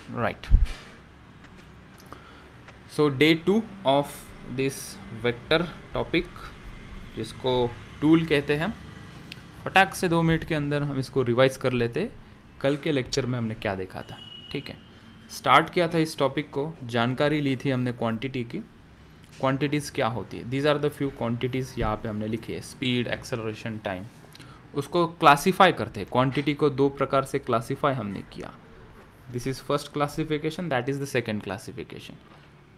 Right, so day 2 of this vector topic, जिसको tool कहते हैं। फटाक से 2 मिनट के अंदर हम इसको रिवाइज कर लेते। कल के लेक्चर में हमने क्या देखा था, ठीक है। स्टार्ट किया था इस टॉपिक को, जानकारी ली थी हमने क्वांटिटी की। क्वांटिटीज़ क्या होती है, these are the few quantities यहाँ पे हमने लिखी है, स्पीड, एक्सेलरेशन, टाइम। उसको क्लासीफाई करते हैं, क्वांटिटी को 2 प्रकार से क्लासीफाई हमने किया। This is first classification, that is the second classification.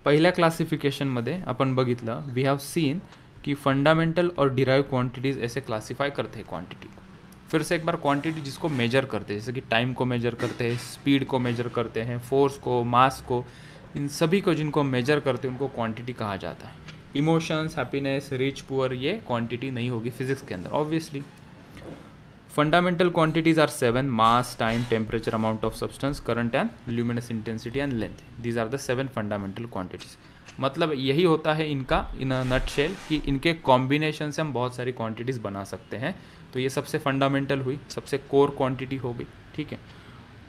पहिल्या क्लासिफिकेशनमध्ये आपण बघितलं, वी हॅव सीन कि फंडामेंटल और डिराइव क्वांटिटीज़ ऐसे क्लासीफाई करते हैं क्वांटिटी को। फिर से एक बार क्वांटिटी जिसको मेजर करते हैं, जैसे कि टाइम को मेजर करते हैं, स्पीड को मेजर करते हैं, फोर्स को, मास को, इन सभी को जिनको मेजर करते हैं उनको क्वांटिटी कहा जाता है। इमोशंस, हैप्पीनेस, रिच पुअर, ये क्वांटिटी नहीं होगी फिजिक्स के अंदर obviously. Fundamental quantities are 7: mass, time, temperature, amount of substance, current and luminous intensity and length. These are the 7 fundamental quantities. मतलब यही होता है इनका इन अ नटशेल कि इनके कॉम्बिनेशन से हम बहुत सारी क्वांटिटीज़ बना सकते हैं। तो ये सबसे फंडामेंटल हुई, सबसे कोर क्वांटिटी हो गई, ठीक है।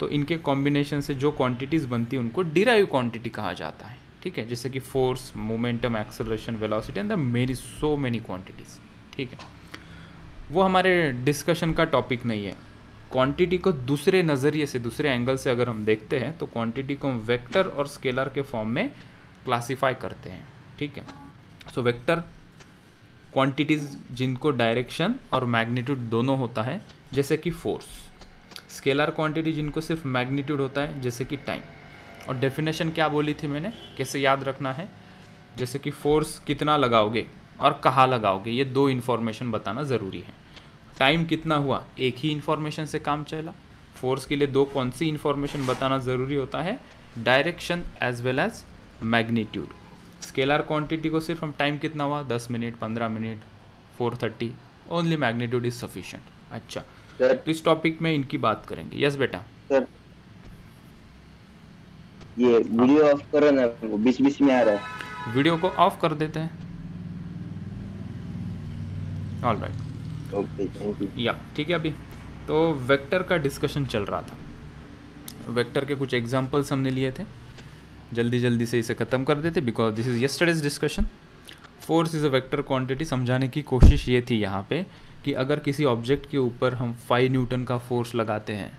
तो इनके कॉम्बिनेशन से जो क्वांटिटीज़ बनती है उनको डिराइव क्वांटिटी कहा जाता है, ठीक है। जैसे कि force, momentum, acceleration, velocity and the many so many quantities, ठीक है। वो हमारे डिस्कशन का टॉपिक नहीं है। क्वांटिटी को दूसरे नज़रिए से, दूसरे एंगल से अगर हम देखते हैं तो क्वांटिटी को हम वेक्टर और स्केलर के फॉर्म में क्लासीफाई करते हैं, ठीक है। सो वेक्टर क्वांटिटीज़ जिनको डायरेक्शन और मैग्नीट्यूड दोनों होता है, जैसे कि फोर्स। स्केलर क्वांटिटी जिनको सिर्फ मैग्नीट्यूड होता है, जैसे कि टाइम। और डेफिनेशन क्या बोली थी मैंने, कैसे याद रखना है, जैसे कि फोर्स कितना लगाओगे और कहाँ लगाओगे, ये 2 इन्फॉर्मेशन बताना ज़रूरी है। टाइम कितना हुआ, एक ही इन्फॉर्मेशन से काम चला। फोर्स के लिए 2 कौन सी इन्फॉर्मेशन बताना ज़रूरी होता है, direction as well as magnitude. Scalar quantity को सिर्फ हम टाइम कितना हुआ, 10 minute, 15 minute, 4:30, only magnitude is sufficient. अच्छा, तो इस टॉपिक में इनकी बात करेंगे। यस बेटा। सर ये वीडियो ऑफ करो ना, बीच बीच में आ रहा है। वीडियो को ऑफ कर देते हैं। All right, okay, thank you. या ठीक है। अभी तो वेक्टर का डिस्कशन चल रहा था। वेक्टर के कुछ एग्जांपल्स हमने लिए थे, जल्दी जल्दी से इसे ख़त्म कर देते because this is yesterday's discussion. Force is a vector quantity, समझाने की कोशिश ये थी यहाँ पे कि अगर किसी ऑब्जेक्ट के ऊपर हम 5 न्यूटन का फोर्स लगाते हैं,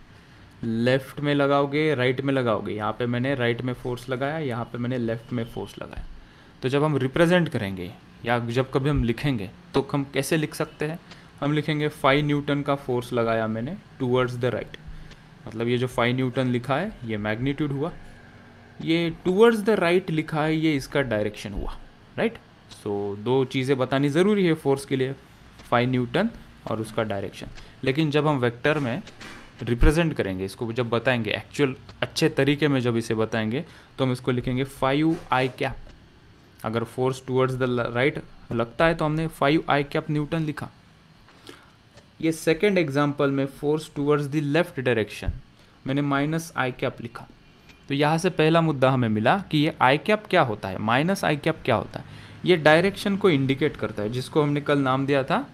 लेफ़्ट में लगाओगे, राइट में लगाओगे, यहाँ पे मैंने राइट में फोर्स लगाया, यहाँ पे मैंने लेफ़्ट में फोर्स लगाया, तो जब हम रिप्रेजेंट करेंगे या जब कभी हम लिखेंगे तो हम कैसे लिख सकते हैं, हम लिखेंगे 5 न्यूटन का फोर्स लगाया मैंने टूवर्ड्स द राइट। मतलब ये जो 5 न्यूटन लिखा है ये मैग्नीट्यूड हुआ, ये टूवर्ड्स द राइट लिखा है ये इसका डायरेक्शन हुआ, राइट। सो 2 चीज़ें बतानी ज़रूरी है फोर्स के लिए, 5 न्यूटन और उसका डायरेक्शन। लेकिन जब हम वेक्टर में रिप्रेजेंट करेंगे इसको, जब बताएंगे एक्चुअल अच्छे तरीके में जब इसे बताएंगे तो हम इसको लिखेंगे 5i कैप। अगर फोर्स टूवर्ड्स द राइट लगता है तो हमने 5i कैप न्यूटन लिखा। ये सेकेंड एग्जाम्पल में force towards the left direction, मैंने -i कैप लिखा। तो यहाँ से पहला मुद्दा हमें मिला कि ये आई कैप क्या होता है, -i कैप क्या होता है। ये डायरेक्शन को इंडिकेट करता है, जिसको हमने कल नाम दिया था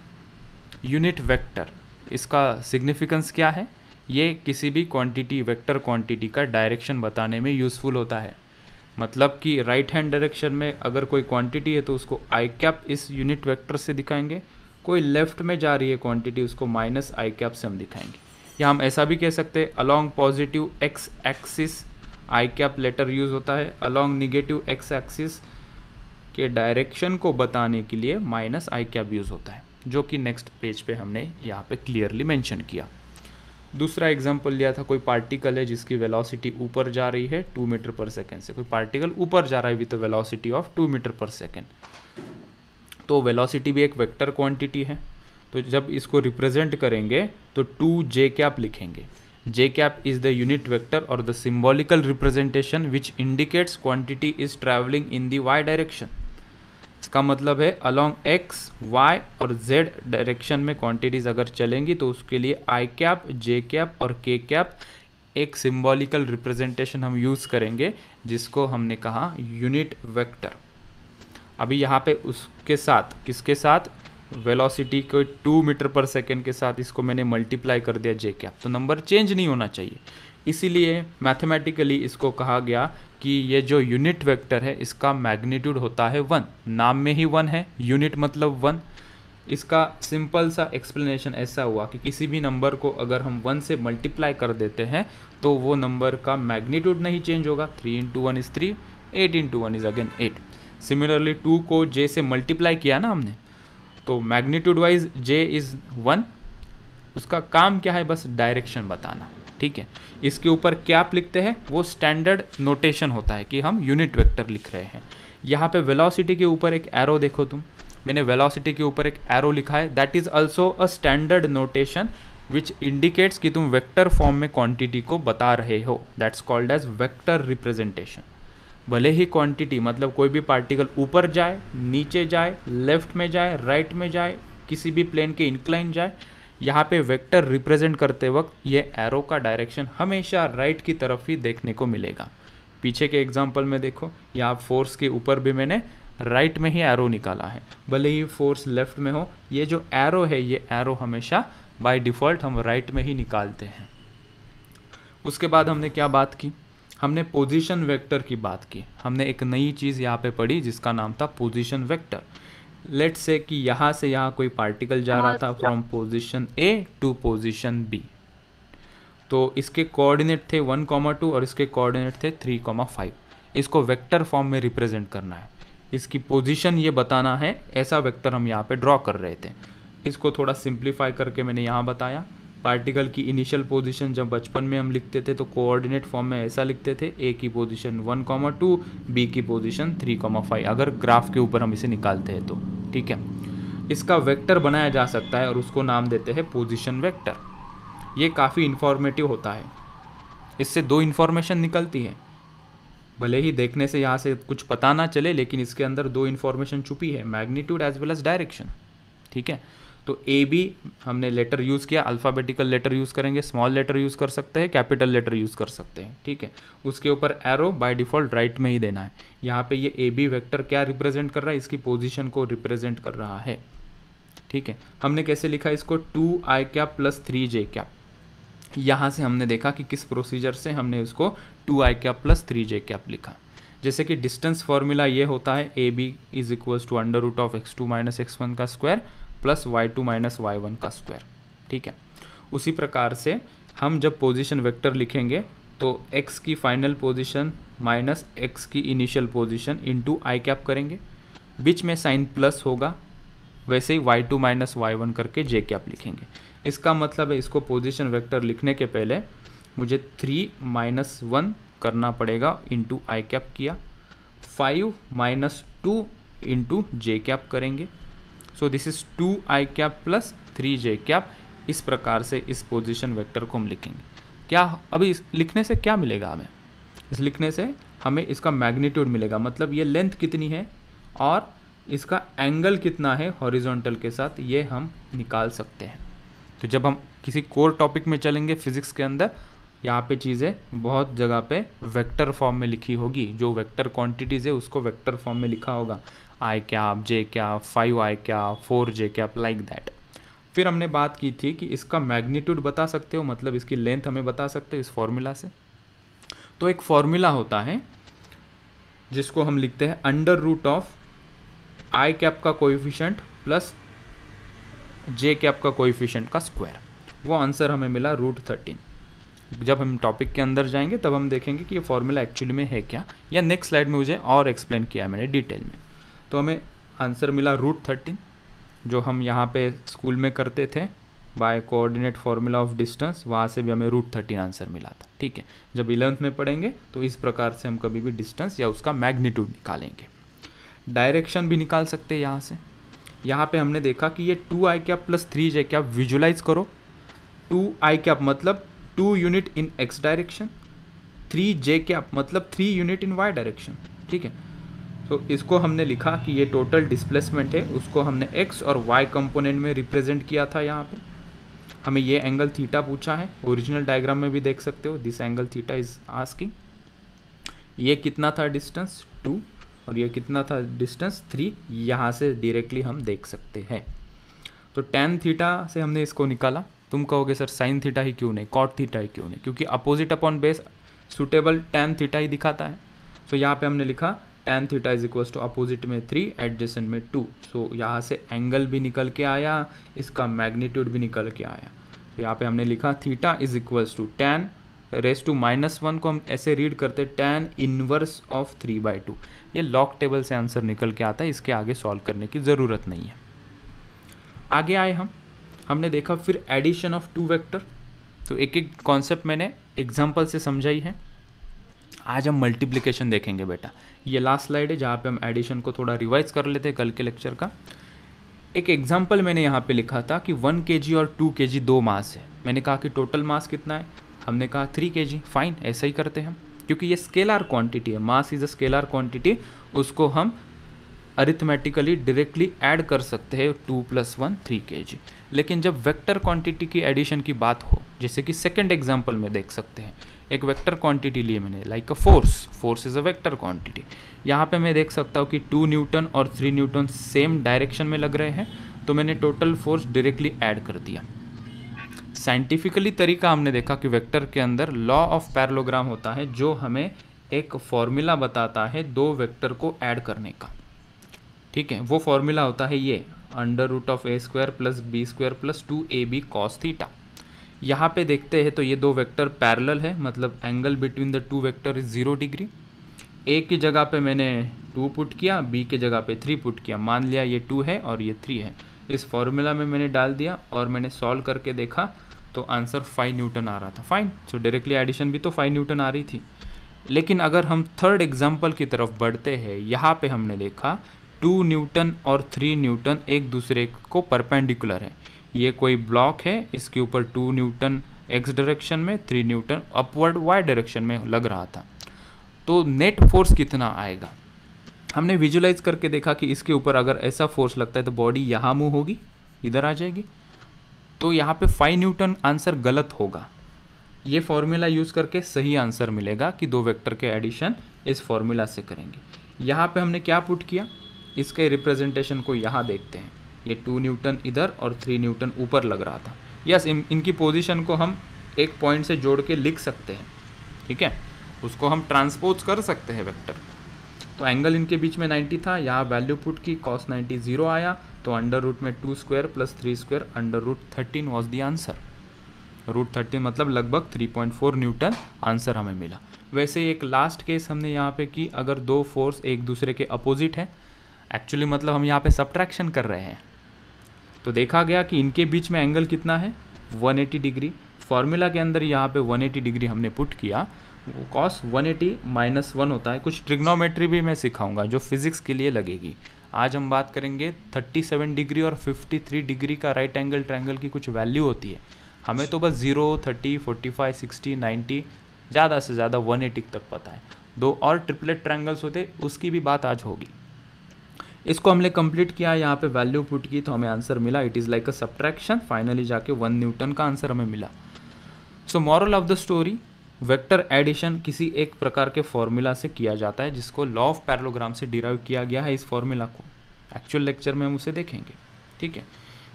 यूनिट वेक्टर। इसका सिग्निफिकेंस क्या है, ये किसी भी क्वांटिटी, वेक्टर क्वांटिटी का डायरेक्शन बताने में यूज़फुल होता है। मतलब कि राइट हैंड डायरेक्शन में अगर कोई क्वांटिटी है तो उसको आई कैप इस यूनिट वेक्टर से दिखाएंगे, कोई लेफ्ट में जा रही है क्वांटिटी उसको -i कैप से हम दिखाएंगे। या हम ऐसा भी कह सकते हैं अलॉन्ग पॉजिटिव एक्स एक्सिस आई कैप लेटर यूज़ होता है, अलॉन्ग निगेटिव एक्स एक्सिस के डायरेक्शन को बताने के लिए -i कैप यूज़ होता है, जो कि नेक्स्ट पेज पे हमने यहाँ पे क्लियरली मेंशन किया। दूसरा एग्जांपल लिया था, कोई पार्टिकल है जिसकी वेलोसिटी ऊपर जा रही है 2 मीटर पर सेकेंड से, कोई पार्टिकल ऊपर जा रहा है with velocity of 2 metre per second. तो वेलोसिटी भी एक वेक्टर क्वांटिटी है, तो जब इसको रिप्रेजेंट करेंगे तो 2j कैप लिखेंगे। j cap is the unit vector और the symbolical representation which indicates quantity is travelling in the y direction. इसका मतलब है अलॉन्ग x, y और z डायरेक्शन में क्वांटिटीज़ अगर चलेंगी तो उसके लिए i कैप, j कैप और k कैप एक सिंबॉलिकल रिप्रेजेंटेशन हम यूज़ करेंगे, जिसको हमने कहा यूनिट वेक्टर। अभी यहाँ पे उसके साथ, किसके साथ, वेलोसिटी को 2 मीटर पर सेकेंड के साथ इसको मैंने मल्टीप्लाई कर दिया j कैप, तो नंबर चेंज नहीं होना चाहिए इसीलिए मैथमेटिकली इसको कहा गया कि ये जो यूनिट वेक्टर है इसका मैग्नीट्यूड होता है 1। नाम में ही 1 है, यूनिट मतलब 1। इसका सिंपल सा एक्सप्लेनेशन ऐसा हुआ कि किसी भी नंबर को अगर हम 1 से मल्टीप्लाई कर देते हैं तो वो नंबर का मैग्नीट्यूड नहीं चेंज होगा। 3 × 1 इज़ 3, 8 × 1 इज़ अगेन 8। सिमिलरली 2 को j से मल्टीप्लाई किया ना हमने, तो मैग्नीट्यूड वाइज j इज़ 1। उसका काम क्या है, बस डायरेक्शन बताना, ठीक है। इसके ऊपर क्या आप लिखते हैं वो स्टैंडर्ड नोटेशन होता है कि हम यूनिट वेक्टर लिख रहे हैं। यहाँ पे वेलोसिटी के ऊपर एक एरो देखो तुम, मैंने वेलोसिटी के ऊपर एक एरो लिखा है, that is also a standard notation which indicates कि तुम वेक्टर फॉर्म में क्वांटिटी को बता रहे हो। That's called as vector representation. भले ही क्वांटिटी मतलब कोई भी पार्टिकल ऊपर जाए, नीचे जाए, लेफ्ट में जाए, राइट में जाए, किसी भी प्लेन के इंक्लाइन जाए, यहाँ पे वेक्टर रिप्रेजेंट करते वक्त ये एरो का डायरेक्शन हमेशा राइट की तरफ ही देखने को मिलेगा। पीछे के एग्जांपल में देखो, यहाँ फोर्स के ऊपर भी मैंने राइट में ही एरो निकाला है, भले ही फोर्स लेफ्ट में हो, ये जो एरो है ये एरो हमेशा बाय डिफ़ॉल्ट हम राइट में ही निकालते हैं। उसके बाद हमने क्या बात की, हमने पोजीशन वेक्टर की बात की। हमने एक नई चीज़ यहाँ पे पढ़ी जिसका नाम था पोजीशन वेक्टर। लेट्स से कि यहाँ से यहाँ कोई पार्टिकल जा रहा था from position A to position B, तो इसके कोऑर्डिनेट थे 1, 2 और इसके कोऑर्डिनेट थे 3, 5। इसको वेक्टर फॉर्म में रिप्रेजेंट करना है, इसकी पोजीशन ये बताना है, ऐसा वेक्टर हम यहाँ पे ड्रॉ कर रहे थे। इसको थोड़ा सिंप्लीफाई करके मैंने यहाँ बताया। पार्टिकल की इनिशियल पोजीशन जब बचपन में हम लिखते थे तो कोऑर्डिनेट फॉर्म में ऐसा लिखते थे, A की पोजीशन 1, 2, B की पोजीशन 3, 5, अगर ग्राफ के ऊपर हम इसे निकालते हैं तो, ठीक है। इसका वेक्टर बनाया जा सकता है और उसको नाम देते हैं पोजीशन वेक्टर। ये काफ़ी इन्फॉर्मेटिव होता है, इससे 2 इन्फॉर्मेशन निकलती है। भले ही देखने से यहाँ से कुछ पता ना चले, लेकिन इसके अंदर 2 इन्फॉर्मेशन छुपी है, magnitude as well as direction, ठीक है। तो ए बी हमने लेटर यूज़ किया, अल्फ़ाबेटिकल लेटर यूज़ करेंगे, स्मॉल लेटर यूज़ कर सकते हैं, कैपिटल लेटर यूज़ कर सकते हैं, ठीक है। उसके ऊपर एरो बाय डिफ़ॉल्ट राइट में ही देना है। यहाँ पे ये ए बी वेक्टर क्या रिप्रेजेंट कर रहा है, इसकी पोजीशन को रिप्रेजेंट कर रहा है, ठीक है। हमने कैसे लिखा इसको, 2i + 3j। यहाँ से हमने देखा कि किस प्रोसीजर से हमने उसको 2i + 3j लिखा। जैसे कि डिस्टेंस फॉर्मूला ये होता है, A B is equals to √(x2 - x1) का स्क्वायर प्लस y2 - y1 का स्क्वायर, ठीक है। उसी प्रकार से हम जब पोजीशन वेक्टर लिखेंगे तो x की फाइनल पोजीशन माइनस x की initial position into i cap करेंगे, बीच में साइन प्लस होगा, वैसे ही y2 - y1 करके j कैप लिखेंगे। इसका मतलब है इसको पोजीशन वेक्टर लिखने के पहले मुझे 3 - 1 करना पड़ेगा, इंटू i कैप किया, 5 - 2 इंटू j कैप करेंगे। So this is 2i + 3j। इस प्रकार से इस पोजीशन वेक्टर को हम लिखेंगे। क्या अभी इस लिखने से क्या मिलेगा हमें, इस लिखने से हमें इसका मैग्नीट्यूड मिलेगा, मतलब ये लेंथ कितनी है और इसका एंगल कितना है हॉरिजॉन्टल के साथ, ये हम निकाल सकते हैं। तो जब हम किसी कोर टॉपिक में चलेंगे फिजिक्स के अंदर, यहाँ पे चीज़ें बहुत जगह पे वेक्टर फॉर्म में लिखी होगी, जो वेक्टर क्वांटिटीज़ है उसको वेक्टर फॉर्म में लिखा होगा, i cap, j cap, 5i cap, 4j cap, like that. फिर हमने बात की थी कि इसका मैग्नीट्यूड बता सकते हो, मतलब इसकी लेंथ हमें बता सकते हो इस फॉर्मूला से। तो एक फॉर्मूला होता है जिसको हम लिखते हैं √i कैप का कोएफिशिएंट प्लस j कैप का कोएफिशिएंट का स्क्वायर। वो आंसर हमें मिला √13। जब हम टॉपिक के अंदर जाएंगे तब हम देखेंगे कि ये फॉर्मूला एक्चुअली में है क्या, या नेक्स्ट स्लाइड में मुझे और एक्सप्लेन किया मैंने डिटेल में। तो हमें आंसर मिला √13, जो हम यहाँ पे स्कूल में करते थे by coordinate formula of distance, वहाँ से भी हमें √13 आंसर मिला था, ठीक है। जब 11th में पढ़ेंगे तो इस प्रकार से हम कभी भी डिस्टेंस या उसका मैग्नीट्यूड निकालेंगे। डायरेक्शन भी निकाल सकते हैं यहाँ से। यहाँ पे हमने देखा कि ये 2i + 3j, विजुलाइज करो, 2i मतलब 2 unit in x direction, 3j मतलब 3 यूनिट इन y डायरेक्शन, ठीक है। तो इसको हमने लिखा कि ये टोटल डिस्प्लेसमेंट है, उसको हमने x और y कंपोनेंट में रिप्रेजेंट किया था। यहाँ पे हमें ये एंगल थीटा पूछा है, ओरिजिनल डायग्राम में भी देख सकते हो, this angle theta is asking. ये कितना था डिस्टेंस 2 और ये कितना था डिस्टेंस 3, यहाँ से डायरेक्टली हम देख सकते हैं। तो tan थीटा से हमने इसको निकाला, तुम कहोगे सर साइन थीटा ही क्यों नहीं, कॉट थीटा ही क्यों नहीं, क्योंकि opposite upon base suitable tan theta ही दिखाता है। सो यहाँ पे हमने लिखा tan theta is equal to opposite में 3 एडजेसेंट में 2। सो यहाँ से एंगल भी निकल के आया, इसका मैग्नीट्यूड भी निकल के आया। तो यहाँ पे हमने लिखा theta is equals to tan raise to -1 को हम ऐसे रीड करते टैन इनवर्स ऑफ 3/2। ये लॉग टेबल से आंसर निकल के आता है, इसके आगे सॉल्व करने की ज़रूरत नहीं है। आगे आए हमने देखा फिर एडिशन ऑफ 2 वेक्टर। तो एक एक कॉन्सेप्ट मैंने एग्जाम्पल से समझाई है। आज हम मल्टीप्लिकेशन देखेंगे बेटा। ये लास्ट स्लाइड है जहाँ पे हम एडिशन को थोड़ा रिवाइज कर लेते हैं कल के लेक्चर का। एक एग्जाम्पल मैंने यहाँ पे लिखा था कि 1 kg और 2 kg दो मास है। मैंने कहा कि टोटल मास कितना है, हमने कहा 3 kg। फाइन, ऐसा ही करते हैं हम, क्योंकि ये स्केलर क्वांटिटी है, mass is a scalar quantity, उसको हम अरिथमेटिकली डायरेक्टली ऐड कर सकते हैं 2 + 1 3 kg। लेकिन जब वेक्टर क्वांटिटी की एडिशन की बात हो, जैसे कि सेकंड एग्जांपल में देख सकते हैं, एक वेक्टर क्वांटिटी लिए मैंने like a force is a vector quantity. यहाँ पे मैं देख सकता हूँ कि 2 न्यूटन और 3 न्यूटन सेम डायरेक्शन में लग रहे हैं, तो मैंने टोटल फोर्स डायरेक्टली ऐड कर दिया। साइंटिफिकली तरीका हमने देखा कि वेक्टर के अंदर लॉ ऑफ पैरेललोग्राम होता है, जो हमें एक फॉर्मूला बताता है दो वेक्टर को ऐड करने का। ठीक है, वो फॉर्मूला होता है ये √(a² + b² + 2ab cos theta. यहाँ पे देखते हैं तो ये दो वेक्टर पैरेलल है, मतलब angle between the 2 vector is 0 degree. A की जगह पे मैंने 2 पुट किया, बी की जगह पे 3 पुट किया, मान लिया ये 2 है और ये 3 है। इस फॉर्मूला में मैंने डाल दिया और मैंने सॉल्व करके देखा तो आंसर 5 न्यूटन आ रहा था। फाइन, सो डायरेक्टली एडिशन भी तो 5 न्यूटन आ रही थी। लेकिन अगर हम थर्ड एग्जाम्पल की तरफ बढ़ते हैं, यहाँ पे हमने देखा 2 न्यूटन और 3 न्यूटन एक दूसरे को परपेंडिकुलर है। ये कोई ब्लॉक है, इसके ऊपर 2 न्यूटन एक्स डायरेक्शन में, 3 न्यूटन अपवर्ड वाई डायरेक्शन में लग रहा था। तो नेट फोर्स कितना आएगा, हमने विजुलाइज करके देखा कि इसके ऊपर अगर ऐसा फोर्स लगता है तो बॉडी यहाँ मूव होगी, इधर आ जाएगी। तो यहाँ पे 5 न्यूटन आंसर गलत होगा। ये फॉर्मूला यूज़ करके सही आंसर मिलेगा कि दो वेक्टर के एडिशन इस फॉर्मूला से करेंगे। यहाँ पे हमने क्या पुट किया, इसके रिप्रेजेंटेशन को यहाँ देखते हैं। ये 2 न्यूटन इधर और 3 न्यूटन ऊपर लग रहा था। यस, इनकी पोजीशन को हम एक पॉइंट से जोड़ के लिख सकते हैं, ठीक है, उसको हम ट्रांसपोज कर सकते हैं वेक्टर। तो एंगल इनके बीच में 90 था, यहाँ वैल्यू पुट की cos 90 0 आया, तो अंडर रूट में 2² + 3² √13 वॉज द आंसर। √13 मतलब लगभग 3.4 न्यूटन आंसर हमें मिला। वैसे एक लास्ट केस हमने यहाँ पे की, अगर दो फोर्स एक दूसरे के अपोजिट है, एक्चुअली मतलब हम यहाँ पे सब्ट्रैक्शन कर रहे हैं, तो देखा गया कि इनके बीच में एंगल कितना है 180 डिग्री। फॉर्मूला के अंदर यहाँ पे 180 डिग्री हमने पुट किया, वो cos 180 -1 होता है। कुछ ट्रिग्नोमेट्री भी मैं सिखाऊंगा जो फिजिक्स के लिए लगेगी। आज हम बात करेंगे 37 डिग्री और 53 डिग्री का राइट एंगल ट्रायंगल की कुछ वैल्यू होती है। हमें तो बस 0, 30, 45, 60, 90, ज़्यादा से ज़्यादा 180 तक पता है। दो और ट्रिपलेट ट्रायंगल्स होते, उसकी भी बात आज होगी। इसको हमने कंप्लीट किया, यहाँ पे वैल्यू पुट की तो हमें आंसर मिला। It is like a subtraction, finally जाके 1 न्यूटन का आंसर हमें मिला। So moral of the story, vector addition किसी एक प्रकार के फॉर्मूला से किया जाता है, जिसको लॉ ऑफ पैरेललोग्राम से डिराइव किया गया है। इस फॉर्मूला को एक्चुअल लेक्चर में हम उसे देखेंगे, ठीक है।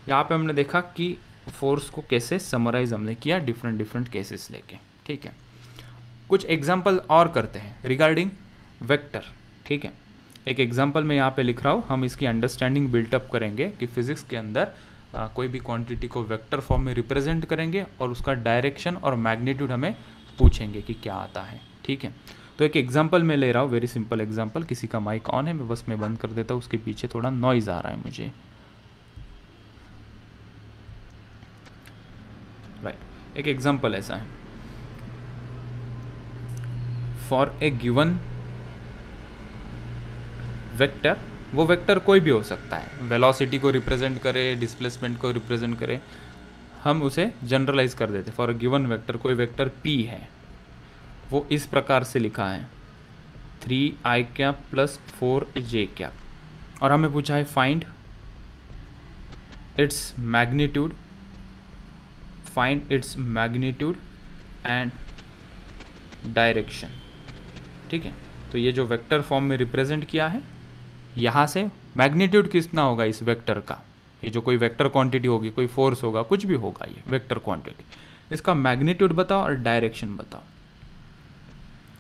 यहाँ पे हमने देखा कि फोर्स को कैसे समराइज हमने किया डिफरेंट केसेस लेके, ठीक है। कुछ एग्जांपल और करते हैं रिगार्डिंग वेक्टर, ठीक है। एक एग्जांपल मैं यहाँ पे लिख रहा हूँ, हम इसकी अंडरस्टैंडिंग बिल्टअप करेंगे कि फिजिक्स के अंदर कोई भी क्वांटिटी को वेक्टर फॉर्म में रिप्रेजेंट करेंगे और उसका डायरेक्शन और मैग्नीट्यूड हमें पूछेंगे कि क्या आता है, ठीक है। तो एक एग्जांपल मैं ले रहा हूँ, वेरी सिंपल एग्जांपल। किसी का माइक ऑन है, मैं बंद कर देता हूँ, उसके पीछे थोड़ा नॉइज आ रहा है मुझे, राइट। एक एग्जांपल ऐसा है, फॉर ए गिवन वेक्टर, वो वेक्टर कोई भी हो सकता है, वेलोसिटी को रिप्रेजेंट करे, डिस्प्लेसमेंट को रिप्रेजेंट करे, हम उसे जनरलाइज कर देते। फॉर अ गिवन वेक्टर, कोई वेक्टर p है, वो इस प्रकार से लिखा है 3i + 4j, और हमें पूछा है find its magnitude, and direction, ठीक है। तो ये जो वेक्टर फॉर्म में रिप्रेजेंट किया है, यहाँ से मैग्नीट्यूड कितना होगा इस वेक्टर का, ये जो कोई वेक्टर क्वांटिटी होगी, कोई फोर्स होगा, कुछ भी होगा, ये वेक्टर क्वांटिटी, इसका मैग्नीट्यूड बताओ और डायरेक्शन बताओ।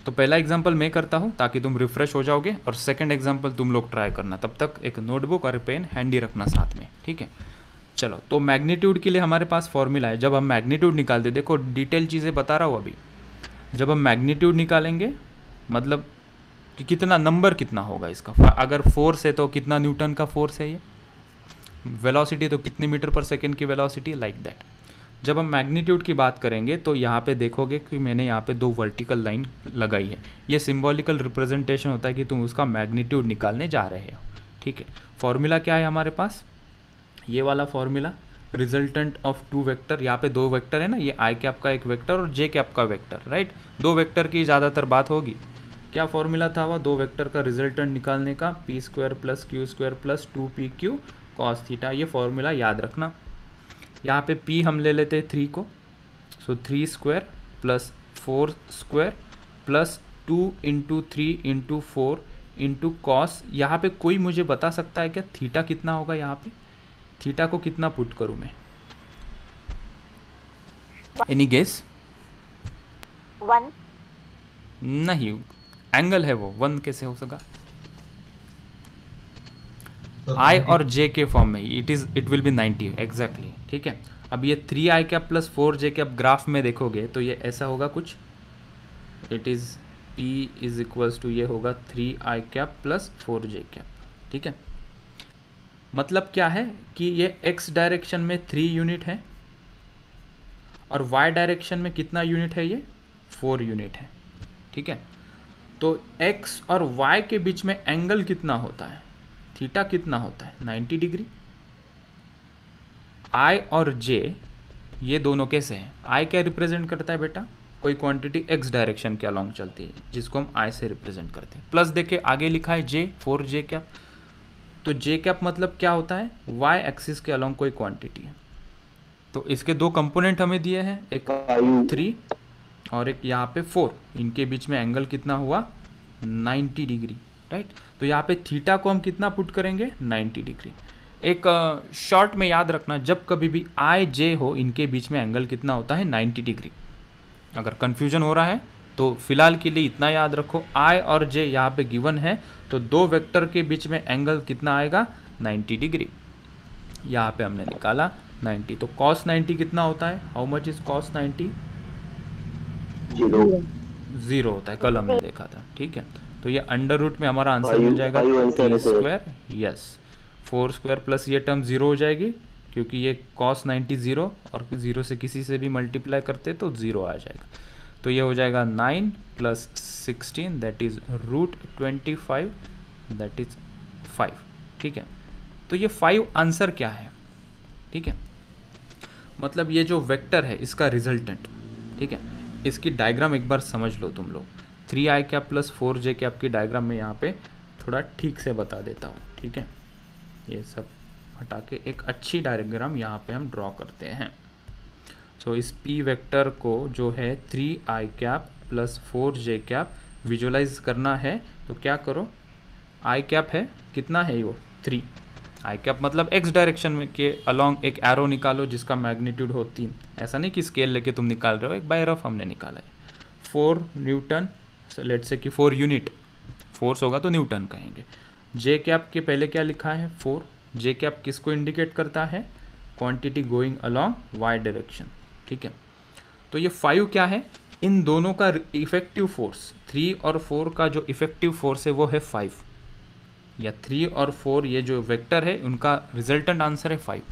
तो पहला एग्जांपल मैं करता हूँ ताकि तुम रिफ्रेश हो जाओगे, और सेकंड एग्जांपल तुम लोग ट्राई करना। तब तक एक नोटबुक और पेन हैंडी रखना साथ में, ठीक है। चलो, तो मैग्नीट्यूड के लिए हमारे पास फॉर्मूला है। जब हम मैग्नीट्यूड निकालते, देखो डिटेल चीज़ें बता रहा हूँ अभी, जब हम मैग्नीट्यूड निकालेंगे मतलब कि कितना नंबर कितना होगा इसका, अगर फोर्स है तो कितना न्यूटन का फोर्स है, ये वेलोसिटी तो कितने मीटर पर सेकेंड की वेलोसिटी, लाइक दैट। जब हम मैग्नीट्यूड की बात करेंगे तो यहाँ पे देखोगे कि मैंने यहाँ पे 2 वर्टिकल लाइन लगाई है। ये सिंबॉलिकल रिप्रेजेंटेशन होता है कि तुम उसका मैग्नीट्यूड निकालने जा रहे हो, ठीक है। फॉर्मूला क्या है हमारे पास, ये वाला फॉर्मूला, रिजल्टेंट ऑफ 2 वेक्टर। यहाँ पे 2 वेक्टर है ना, ये आई कैप का एक वेक्टर और जे कैप का वेक्टर, राइट। 2 वेक्टर की ज़्यादातर बात होगी। क्या फॉर्मूला था वह 2 वेक्टर का रिजल्टेंट निकालने का, P square plus Q square plus 2pq cos theta. ये फॉर्मूला याद रखना। यहाँ पे p हम ले लेते हैं 3 को, सो 3 square plus 4 square plus 2 into 3 into 4 into cos. यहाँ पे कोई मुझे बता सकता है क्या थीटा कितना होगा? यहाँ पे थीटा को कितना पुट करूँ मैं? Any guess? 1। नहीं, एंगल है वो, 1 कैसे हो सका? आई और जे के फॉर्म में इट विल बी 90 एग्जैक्टली, ठीक है। अब ये 3 I cap plus 4 J cap graph में देखोगे तो ये ऐसा होगा कुछ, it is P is equals to, ये होगा 3 I cap plus 4 J cap, ठीक है। मतलब क्या है कि ये x डायरेक्शन में 3 यूनिट है और y डायरेक्शन में कितना यूनिट है? ये 4 यूनिट है, ठीक है। तो x और y के बीच में एंगल कितना होता है, थीटा कितना होता है? 90 डिग्री। I और J ये दोनों कैसे हैं? I क्या रिप्रेजेंट करता है बेटा? कोई क्वांटिटी x डायरेक्शन के अलोंग चलती है जिसको हम I से रिप्रेजेंट करते हैं। प्लस देखिए आगे लिखा है J, 4J कैप। तो J कैप मतलब क्या होता है? y एक्सिस के अलोंग कोई क्वांटिटी है। तो इसके 2 कंपोनेंट हमें दिए हैं, एक 3 और एक यहाँ पे 4। इनके बीच में एंगल कितना हुआ? 90 डिग्री, राइट। तो यहाँ पे थीटा को हम कितना पुट करेंगे? 90 डिग्री। एक शॉर्ट में याद रखना, जब कभी भी आई जे हो इनके बीच में एंगल कितना होता है? 90 डिग्री। अगर कन्फ्यूजन हो रहा है तो फिलहाल के लिए इतना याद रखो, आई और जे यहाँ पे गिवन है, तो 2 वेक्टर के बीच में एंगल कितना आएगा? 90 डिग्री। यहाँ पे हमने निकाला 90। तो cos 90 कितना होता है? How much is cos 90? 0 होता है, कल हमने देखा था, ठीक है। तो ये अंडर रूट में हमारा आंसर मिल जाएगा 3 स्क्वायर, यस। 4 स्क्वायर प्लस ये टर्म 0 हो जाएगी क्योंकि ये cos 90 0 और 0 से किसी से भी मल्टीप्लाई करते तो 0 आ जाएगा। तो ये हो जाएगा 9 plus 16 that is √25 that is 5, ठीक है। तो ये 5 आंसर क्या है, ठीक है। मतलब ये जो वेक्टर है इसका रिजल्टेंट, ठीक है। इसकी डायग्राम एक बार समझ लो तुम लोग। 3 I cap plus 4 J cap की डायग्राम में यहाँ पे थोड़ा ठीक से बता देता हूँ, ठीक है। ये सब हटा के एक अच्छी डायग्राम यहाँ पे हम ड्रॉ करते हैं। सो इस P वेक्टर को जो है 3 I cap plus 4 J cap visualise करना है, तो क्या करो, आई कैप है, कितना है वो? 3। आई कैप मतलब x डायरेक्शन में के अलोंग एक एरो निकालो जिसका मैग्नीट्यूड हो 3। ऐसा नहीं कि स्केल लेके तुम निकाल रहे हो, एक बाय रफ हमने निकाला है। 4 न्यूटन, लेट से कि 4 यूनिट, फोर्स होगा तो न्यूटन कहेंगे। जे कैप के पहले क्या लिखा है? 4। जे कैप किसको इंडिकेट करता है? Quantity going along y direction, ठीक है। तो ये 5 क्या है? इन दोनों का इफेक्टिव फोर्स, 3 और 4 का जो इफेक्टिव फोर्स है वो है 5, या 3 और 4 ये जो वेक्टर है उनका रिजल्टेंट आंसर है 5।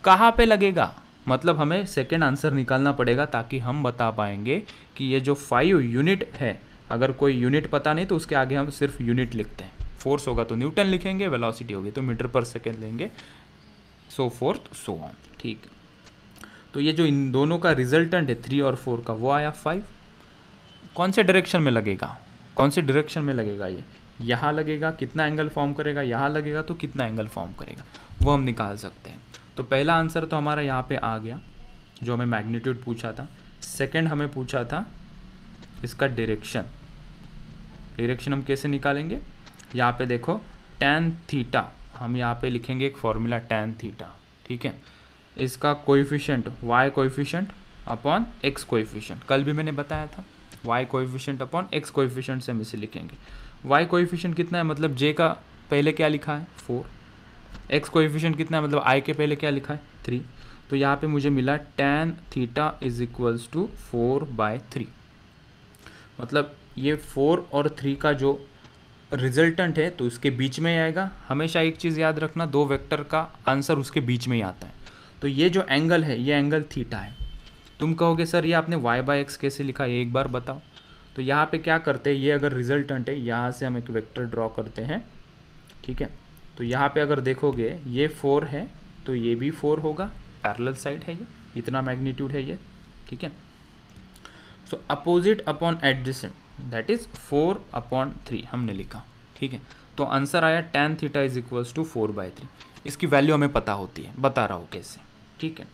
कहाँ पे लगेगा? मतलब हमें सेकेंड आंसर निकालना पड़ेगा ताकि हम बता पाएंगे कि ये जो 5 यूनिट है, अगर कोई यूनिट पता नहीं तो उसके आगे हम सिर्फ यूनिट लिखते हैं। फोर्स होगा तो न्यूटन लिखेंगे, वेलोसिटी होगी तो मीटर पर सेकेंड लेंगे, सो फोर्थ सो ऑन, ठीक। तो ये जो इन दोनों का रिजल्टेंट है 3 और 4 का, वो आया 5। कौन से डायरेक्शन में लगेगा? कौन से डायरेक्शन में लगेगा? ये यहाँ लगेगा, कितना एंगल फॉर्म करेगा? यहाँ लगेगा तो कितना एंगल फॉर्म करेगा, वो हम निकाल सकते हैं। तो पहला आंसर तो हमारा यहाँ पे आ गया, जो हमें मैग्नीट्यूड पूछा था। सेकंड हमें पूछा था इसका डायरेक्शन। डायरेक्शन हम कैसे निकालेंगे? यहाँ पे देखो tan थीटा, हम यहाँ पे लिखेंगे एक फॉर्मूला tan थीटा। ठीक है। इसका coefficient y coefficient upon x coefficient, कल भी मैंने बताया था, y coefficient upon x coefficient से हम इसे लिखेंगे। y कोएफिशिएंट कितना है, मतलब j का पहले क्या लिखा है 4, x कोएफिशिएंट कितना है, मतलब i के पहले क्या लिखा है 3। तो यहाँ पे मुझे मिला tan theta is equals to 4/3, मतलब ये 4 और 3 का जो रिजल्टेंट है तो उसके बीच में ही आएगा। हमेशा एक चीज़ याद रखना, दो वेक्टर का आंसर उसके बीच में ही आता है। तो ये जो एंगल है ये एंगल थीटा है। तुम कहोगे सर ये आपने y/x कैसे लिखा, ये एक बार बताओ। तो यहाँ पे क्या करते हैं, ये अगर रिजल्टेंट है यहाँ से हम एक वेक्टर ड्रॉ करते हैं, ठीक है। तो यहाँ पे अगर देखोगे ये 4 है तो ये भी 4 होगा, पैरेलल साइड है ये, इतना मैग्नीट्यूड है ये, ठीक है। So opposite upon adjacent that is 4/3 हमने लिखा, ठीक है। तो आंसर आया tan theta is equals to 4/3। इसकी वैल्यू हमें पता होती है, बता रहा हूँ कैसे, ठीक है।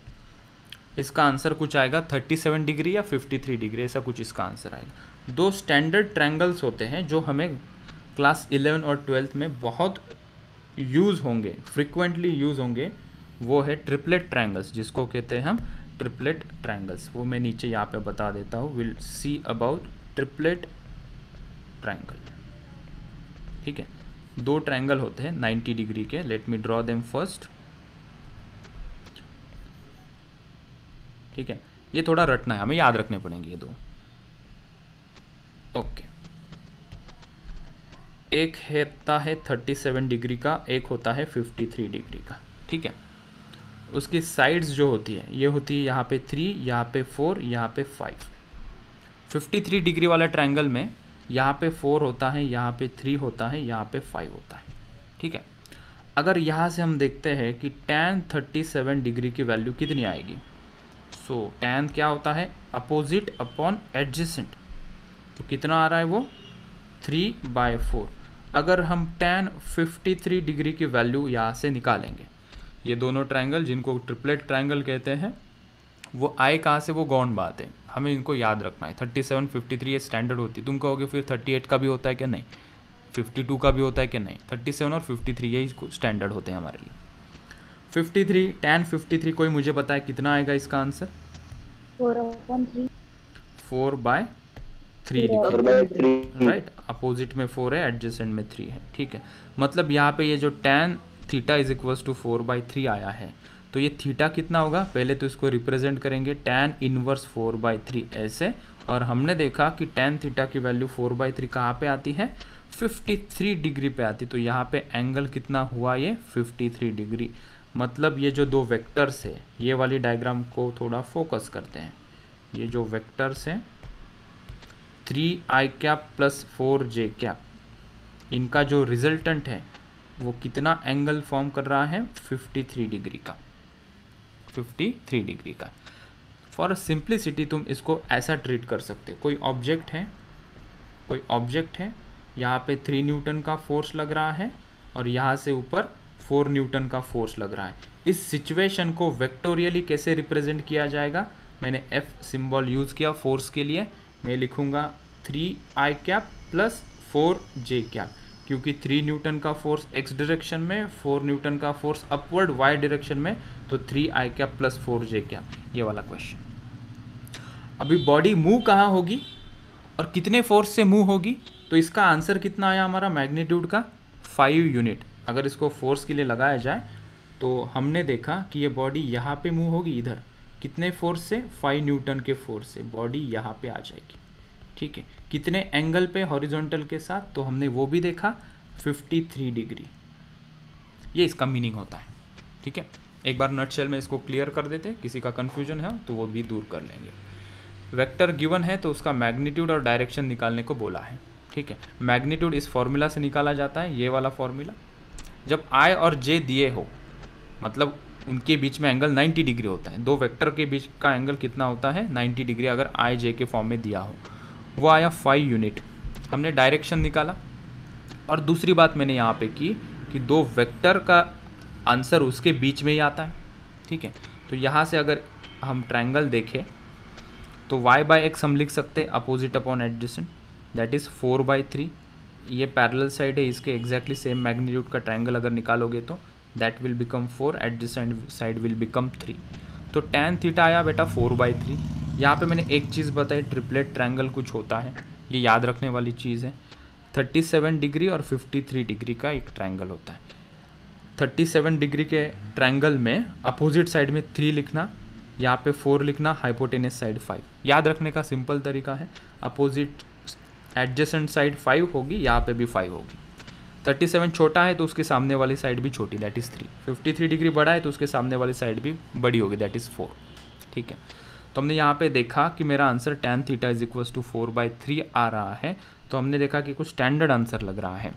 इसका आंसर कुछ आएगा 37 डिग्री या 53 डिग्री, ऐसा कुछ इसका आंसर आएगा। दो स्टैंडर्ड ट्रायंगल्स होते हैं जो हमें क्लास 11 और 12th में बहुत यूज़ होंगे, फ्रिक्वेंटली यूज़ होंगे, वो है ट्रिपलेट ट्रायंगल्स, जिसको कहते हैं हम ट्रिपलेट ट्रायंगल्स। वो मैं नीचे यहाँ पे बता देता हूँ, will see about triplet triangle, ठीक है। दो ट्रायंगल होते हैं 90 डिग्री के, let me draw them first, ठीक है। ये थोड़ा रटना है, हमें याद रखने पड़ेंगे ये दो, ओके। एक होता है 37 डिग्री का, एक होता है 53 डिग्री का, ठीक है। उसकी साइड्स जो होती है ये होती है यहाँ पे 3, यहाँ पे 4, यहाँ पे 5। 53 डिग्री वाला ट्रायंगल में यहाँ पे 4 होता है, यहाँ पे 3 होता है, यहाँ पे 5 होता है, ठीक है। अगर यहाँ से हम देखते हैं कि tan 37 डिग्री की वैल्यू कितनी आएगी, सो tan क्या होता है, अपोजिट अपॉन एडजेसेंट, तो कितना आ रहा है वो 3/4। अगर हम tan 53 डिग्री की वैल्यू यहाँ से निकालेंगे, ये दोनों ट्रायंगल जिनको ट्रिपलेट ट्रायंगल कहते हैं वो आए कहाँ से, वो गौण बात है, हमें इनको याद रखना है। 37 53 ये स्टैंडर्ड होती है। तुम कहोगे फिर 38 का भी होता है क्या, नहीं। 52 का भी होता है क्या, नहीं। 37 और 53 यही स्टैंडर्ड होते हैं हमारे लिए। 53 tan 53 कोई मुझे बताए कितना आएगा इसका आंसर, 4/3 4/3 राइट। अपोजिट में 4 है, एडजेसेंट में 3 है, ठीक है। मतलब यहाँ पे ये जो tan theta is equals to 4/3 आया है, तो ये थीटा कितना होगा, पहले तो इसको रिप्रेजेंट करेंगे tan इनवर्स 4/3 ऐसे, और हमने देखा कि tan थीटा की वैल्यू 4/3 कहाँ पे आती है, 53 डिग्री पे आती। तो यहाँ पे एंगल कितना हुआ, ये 53 डिग्री। मतलब ये जो दो वेक्टर्स है, ये वाली डायग्राम को थोड़ा फोकस करते हैं। ये जो वेक्टर्स हैं 3i cap plus 4j cap, इनका जो रिजल्टेंट है वो कितना एंगल फॉर्म कर रहा है, 53 डिग्री का, 53 डिग्री का। फॉर सिंप्लिसिटी तुम इसको ऐसा ट्रीट कर सकते हो, कोई ऑब्जेक्ट है, यहाँ पे 3 न्यूटन का फोर्स लग रहा है और यहाँ से ऊपर 4 न्यूटन का फोर्स लग रहा है। इस सिचुएशन को वेक्टोरियली कैसे रिप्रेजेंट किया जाएगा, मैंने F सिंबल यूज़ किया फोर्स के लिए। मैं लिखूँगा 3i cap plus 4j cap, क्योंकि 3 न्यूटन का फोर्स x डायरेक्शन में, 4 न्यूटन का फोर्स अपवर्ड y डायरेक्शन में, तो 3i cap plus 4j cap, ये वाला क्वेश्चन। अभी बॉडी मूव कहाँ होगी और कितने फोर्स से मूव होगी, तो इसका आंसर कितना आया हमारा मैग्नीट्यूड का 5 यूनिट। अगर इसको फोर्स के लिए लगाया जाए तो हमने देखा कि ये बॉडी यहाँ पे मूव होगी, इधर कितने फोर्स से, 5 न्यूटन के फोर्स से बॉडी यहाँ पे आ जाएगी, ठीक है। कितने एंगल पे, हॉरिजॉन्टल के साथ, तो हमने वो भी देखा 53 डिग्री। ये इसका मीनिंग होता है, ठीक है। एक बार नटशेल में इसको क्लियर कर देते, किसी का कन्फ्यूजन है तो वो भी दूर कर लेंगे। वेक्टर गिवन है तो उसका मैग्नीट्यूड और डायरेक्शन निकालने को बोला है, ठीक है। मैग्नीट्यूड इस फॉर्मूला से निकाला जाता है, ये वाला फॉर्मूला। जब i और j दिए हो, मतलब उनके बीच में एंगल 90 डिग्री होता है, दो वेक्टर के बीच का एंगल कितना होता है 90 डिग्री, अगर i j के फॉर्म में दिया हो, वो आया 5 यूनिट। हमने डायरेक्शन निकाला। और दूसरी बात मैंने यहाँ पे की कि दो वेक्टर का आंसर उसके बीच में ही आता है, ठीक है। तो यहाँ से अगर हम ट्रायंगल देखें तो y/x हम लिख सकते हैं opposite upon adjacent, that is 4/3। ये पैरेलल साइड है, इसके एग्जैक्टली सेम मैग्नीट्यूड का ट्रायंगल अगर निकालोगे तो that will become 4, adjacent side will become 3। तो tan थीटा आया बेटा 4/3। यहाँ पे मैंने एक चीज़ बताई, ट्रिपलेट ट्रायंगल कुछ होता है, ये याद रखने वाली चीज़ है। 37 डिग्री और 53 डिग्री का एक ट्रायंगल होता है। 37 डिग्री के ट्रायंगल में अपोजिट साइड में 3 लिखना, यहाँ पे 4 लिखना, हाइपोटेनस साइड 5। याद रखने का सिंपल तरीका है, अपोजिट एडजेसेंट साइड 5 होगी, यहाँ पे भी 5 होगी। 37 छोटा है तो उसके सामने वाली साइड भी छोटी, दैट इज़ 3। 53 डिग्री बड़ा है तो उसके सामने वाली साइड भी बड़ी होगी, दैट इज़ 4। ठीक है, तो हमने यहाँ पे देखा कि मेरा answer tan theta is equal to 4/3 आ रहा है। तो हमने देखा कि कुछ स्टैंडर्ड आंसर लग रहा है।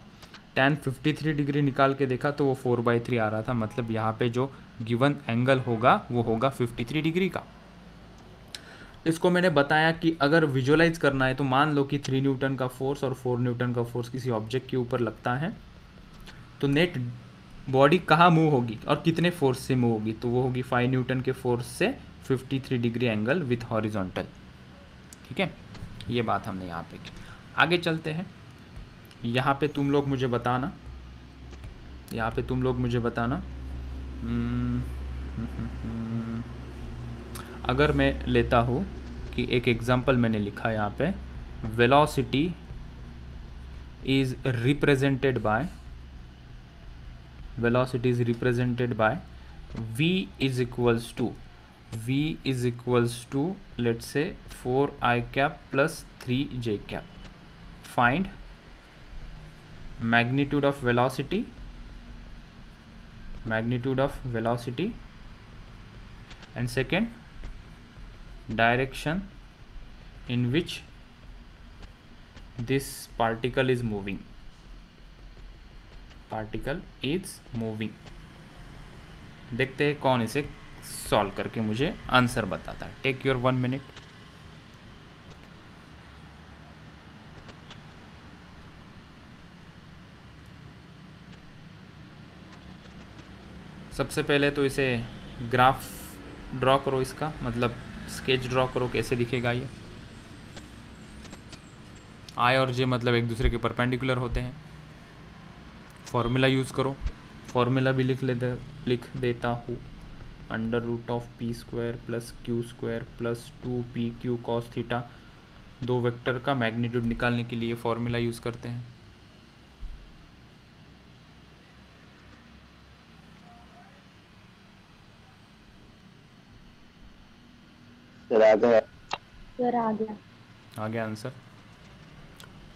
tan 53 डिग्री निकाल के देखा तो वो 4/3 आ रहा था, मतलब यहाँ पे जो गिवन एंगल होगा वो होगा 53 डिग्री का। इसको मैंने बताया कि अगर विजुअलाइज करना है तो मान लो कि 3 न्यूटन का फोर्स और 4 न्यूटन का फोर्स किसी ऑब्जेक्ट के ऊपर लगता है, तो नेट बॉडी कहाँ मूव होगी और कितने फोर्स से मूव होगी, तो वो होगी 5 न्यूटन के फोर्स से 53 डिग्री एंगल विथ हॉरिजॉन्टल। ठीक है, ये बात हमने यहाँ पे की। आगे चलते हैं, यहाँ पे तुम लोग मुझे बताना, अगर मैं लेता हूँ कि एक एग्जांपल मैंने लिखा यहाँ पे, velocity is represented by v is equals to let's say 4i cap plus 3j cap. Find magnitude of velocity and second direction in which this particle is moving. देखते हैं कौन इसे सॉल्व करके मुझे आंसर बताता है। Take your 1 minute. सबसे पहले तो इसे ग्राफ ड्रॉ करो, इसका मतलब स्केच ड्रॉ करो, कैसे दिखेगा ये। आई और जे मतलब एक दूसरे के परपेंडिकुलर होते हैं। फॉर्मूला यूज़ करो, फॉर्मूला भी लिख देता हूँ, √p² plus q² plus 2pq cos theta. दो वेक्टर का मैग्नीट्यूड निकालने के लिए फॉर्मूला यूज़ करते हैं। सर आ गया। सर आ गया। आ गया आंसर।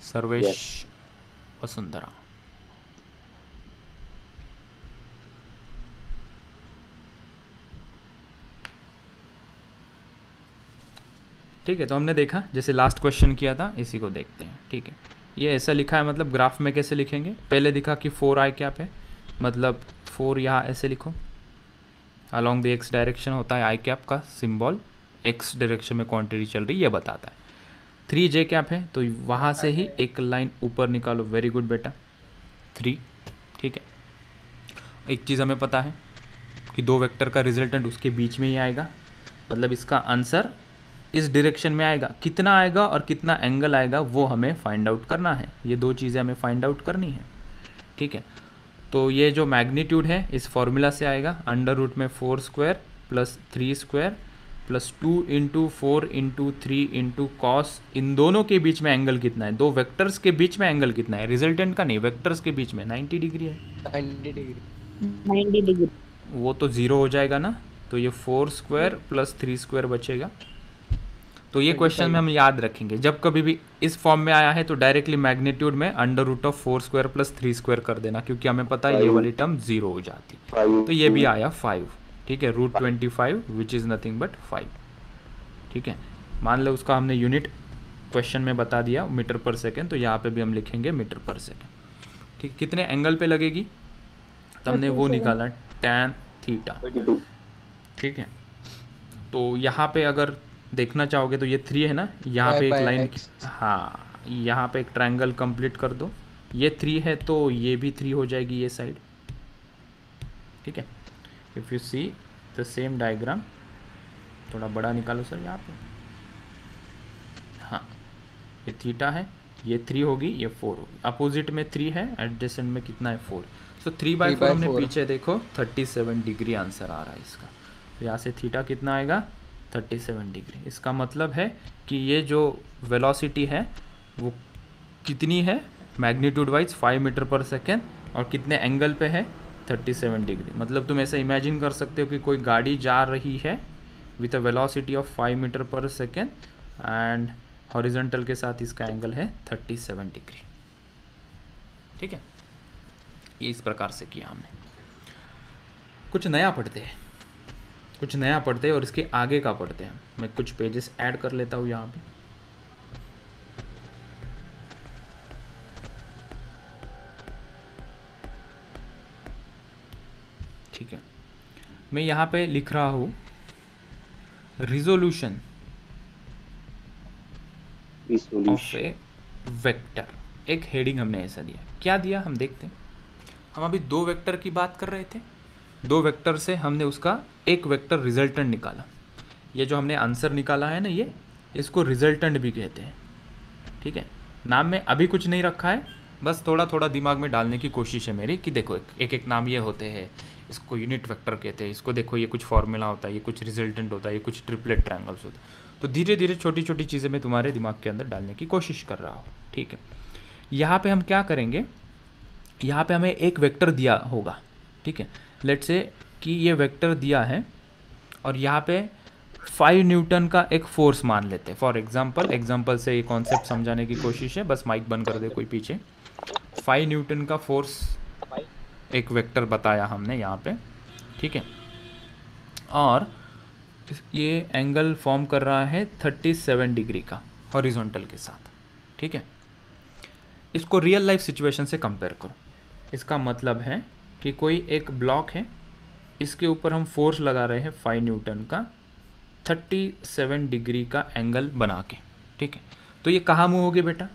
सर्वेश वसुंधरा। ठीक है, तो हमने देखा जैसे लास्ट क्वेश्चन किया था, इसी को देखते हैं। ठीक है, ये ऐसा लिखा है, मतलब ग्राफ में कैसे लिखेंगे। पहले दिखा कि 4i कैप है, मतलब 4 यहाँ ऐसे लिखो, अलॉन्ग द एक्स डायरेक्शन होता है आई कैप का सिंबल, एक्स डायरेक्शन में क्वांटिटी चल रही है ये बताता है। 3j कैप है तो वहाँ से ही एक लाइन ऊपर निकालो, वेरी गुड बेटा 3। ठीक है, एक चीज़ हमें पता है कि दो वेक्टर का रिजल्टेंट उसके बीच में ही आएगा, मतलब इसका आंसर इस डायरेक्शन में आएगा। कितना आएगा और कितना एंगल आएगा वो हमें फाइंड आउट करना है, ये दो चीज़ें हमें फाइंड आउट करनी है। ठीक है, तो ये जो मैग्नीट्यूड है इस फॉर्मूला से आएगा, √में 4² प्लस 3² प्लस 2 × 4 × 3 × कॉस। इन दोनों के बीच में एंगल कितना है, दो वेक्टर्स के बीच में एंगल कितना है, रिजल्टेंट का नहीं, वेक्टर्स के बीच में 90 डिग्री है। 90 डिग्री। वो तो 0 हो जाएगा ना, तो ये 4² प्लस 3² बचेगा। तो ये क्वेश्चन में हम याद रखेंगे, जब कभी भी इस फॉर्म में आया है तो डायरेक्टली मैग्नीट्यूड में √4² प्लस 3² कर देना, क्योंकि हमें पता है ये वाली टर्म 0 हो जाती। तो ये भी आया 5। ठीक है, √25 विच इज़ नथिंग बट 5। ठीक है, मान लो उसका हमने यूनिट क्वेश्चन में बता दिया मीटर पर सेकेंड, तो यहाँ पे भी हम लिखेंगे मीटर पर सेकेंड। ठीक, कितने एंगल पे लगेगी, तो हमने वो निकाला tan थीटा। ठीक है, तो यहाँ पे अगर देखना चाहोगे तो ये 3 है ना, यहाँ पे एक लाइन, हाँ यहाँ पे एक ट्रायंगल कंप्लीट कर दो, ये 3 है तो ये भी 3 हो जाएगी ये साइड। ठीक है, if you see the same diagram, थोड़ा बड़ा निकालो सर यहाँ पे, हाँ ये थीटा है, ये 3 होगी, ये 4 होगी, अपोजिट में 3 है, एडजेसेंट में कितना है 4। तो 3/4 3/4 हमने पीछे देखो 37 डिग्री आंसर आ रहा है इसका। तो यहाँ से थीटा कितना आएगा 37 डिग्री। इसका मतलब है कि ये जो वेलोसिटी है वो कितनी है magnitude wise 5 metre per second और कितने एंगल पे है 37 डिग्री। मतलब तुम ऐसे इमेजिन कर सकते हो कि कोई गाड़ी जा रही है with a velocity of 5 metre per second and horizontal के साथ इसका एंगल है 37 डिग्री। ठीक है, ये इस प्रकार से किया हमने। कुछ नया पढ़ते हैं, कुछ नया पढ़ते हैं और इसके आगे का पढ़ते हैं। मैं कुछ पेजेस ऐड कर लेता हूँ यहाँ पे। ठीक है, मैं यहाँ पे लिख रहा हूँ रिजोल्यूशन ऑफ ए वेक्टर। एक हेडिंग हमने ऐसा दिया, क्या दिया हम देखते हैं। हम अभी दो वेक्टर की बात कर रहे थे, दो वेक्टर से हमने उसका एक वेक्टर रिजल्टेंट निकाला। ये जो हमने आंसर निकाला है ना, ये इसको रिजल्टेंट भी कहते हैं। ठीक है, नाम में अभी कुछ नहीं रखा है, बस थोड़ा थोड़ा दिमाग में डालने की कोशिश है मेरी कि देखो एक एक नाम ये होते हैं, इसको यूनिट वेक्टर कहते हैं, इसको देखो ये कुछ फॉर्मूला होता है, ये कुछ रिजल्टेंट होता है, ये कुछ ट्रिपलेट ट्रायंगल्स होते हैं। तो धीरे धीरे छोटी छोटी चीज़ें मैं तुम्हारे दिमाग के अंदर डालने की कोशिश कर रहा हूँ। ठीक है, यहाँ पे हम क्या करेंगे, यहाँ पे हमें एक वेक्टर दिया होगा। ठीक है, लेट्स से कि ये वेक्टर दिया है और यहाँ पे 5 न्यूटन का एक फोर्स मान लेते हैं फॉर एग्जांपल से ये कॉन्सेप्ट समझाने की कोशिश है। बस माइक बंद कर दे कोई पीछे। 5 न्यूटन का फोर्स एक वेक्टर बताया हमने यहाँ पे। ठीक है, और ये एंगल फॉर्म कर रहा है 37 डिग्री का हॉरिजॉन्टल के साथ। ठीक है, इसको रियल लाइफ सिचुएशन से कंपेयर करो। इसका मतलब है कि कोई एक ब्लॉक है, इसके ऊपर हम फोर्स लगा रहे हैं 5 न्यूटन का 37 डिग्री का एंगल बना के। ठीक है, तो ये कहाँ मूव होगी बेटा,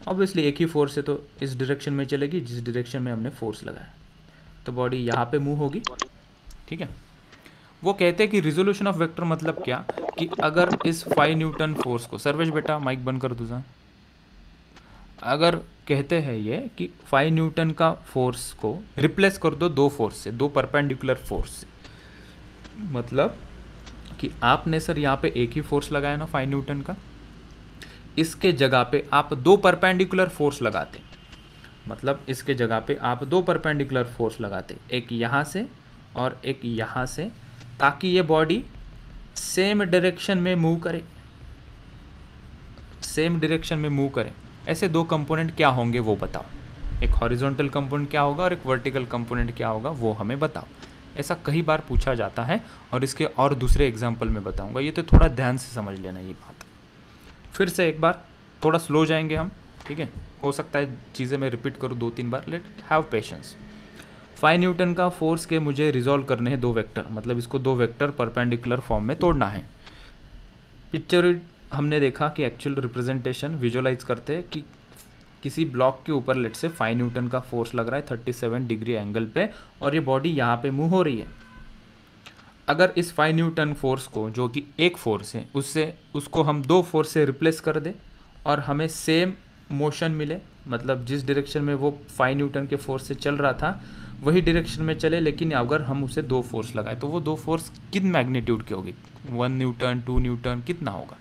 ऑब्वियसली एक ही फोर्स है तो इस डायरेक्शन में चलेगी जिस डायरेक्शन में हमने फोर्स लगाया, तो बॉडी यहाँ पे मूव होगी। ठीक है, वो कहते हैं कि रिजोल्यूशन ऑफ वेक्टर मतलब क्या, कि अगर इस 5 न्यूटन फोर्स को, सर्वेश बेटा माइक बंद कर दूसरा, अगर कहते हैं ये कि 5 न्यूटन का फोर्स को रिप्लेस कर दो दो फोर्स से, दो परपेंडिकुलर फोर्स से, मतलब कि आपने सर यहाँ पे एक ही फोर्स लगाया ना 5 न्यूटन का, इसके जगह पे आप दो परपेंडिकुलर फोर्स लगाते, मतलब इसके जगह पे आप दो परपेंडिकुलर फोर्स लगाते, एक यहाँ से और एक यहाँ से, ताकि ये बॉडी सेम डायरेक्शन में मूव करे, सेम डायरेक्शन में मूव करे। ऐसे दो कंपोनेंट क्या होंगे वो बताओ, एक हॉरिजॉन्टल कंपोनेंट क्या होगा और एक वर्टिकल कंपोनेंट क्या होगा वो हमें बताओ। ऐसा कई बार पूछा जाता है और इसके और दूसरे एग्जाम्पल में बताऊंगा, ये तो थोड़ा ध्यान से समझ लेना ये बात। फिर से एक बार थोड़ा स्लो जाएंगे हम। ठीक है, हो सकता है चीज़ें मैं रिपीट करूँ 2-3 बार, लेट हैव पेशेंस। 5 न्यूटन का फोर्स के मुझे रिजॉल्व करने हैं दो वेक्टर, मतलब इसको दो वेक्टर परपेंडिकुलर फॉर्म में तोड़ना है। पिक्चर हमने देखा कि एक्चुअल रिप्रेजेंटेशन विजुअलाइज करते हैं कि किसी ब्लॉक के ऊपर लेट से 5 न्यूटन का फोर्स लग रहा है 37 डिग्री एंगल पे और ये बॉडी यहाँ पे मूव हो रही है। अगर इस 5 न्यूटन फोर्स को, जो कि एक फोर्स है, उसको हम दो फोर्स से रिप्लेस कर दे और हमें सेम मोशन मिले, मतलब जिस डायरेक्शन में वो 5 न्यूटन के फोर्स से चल रहा था वही डायरेक्शन में चले, लेकिन अगर हम उसे दो फोर्स लगाए तो वो दो फोर्स किन मैग्नीट्यूड की होगी, 1 न्यूटन 2 न्यूटन कितना होगा,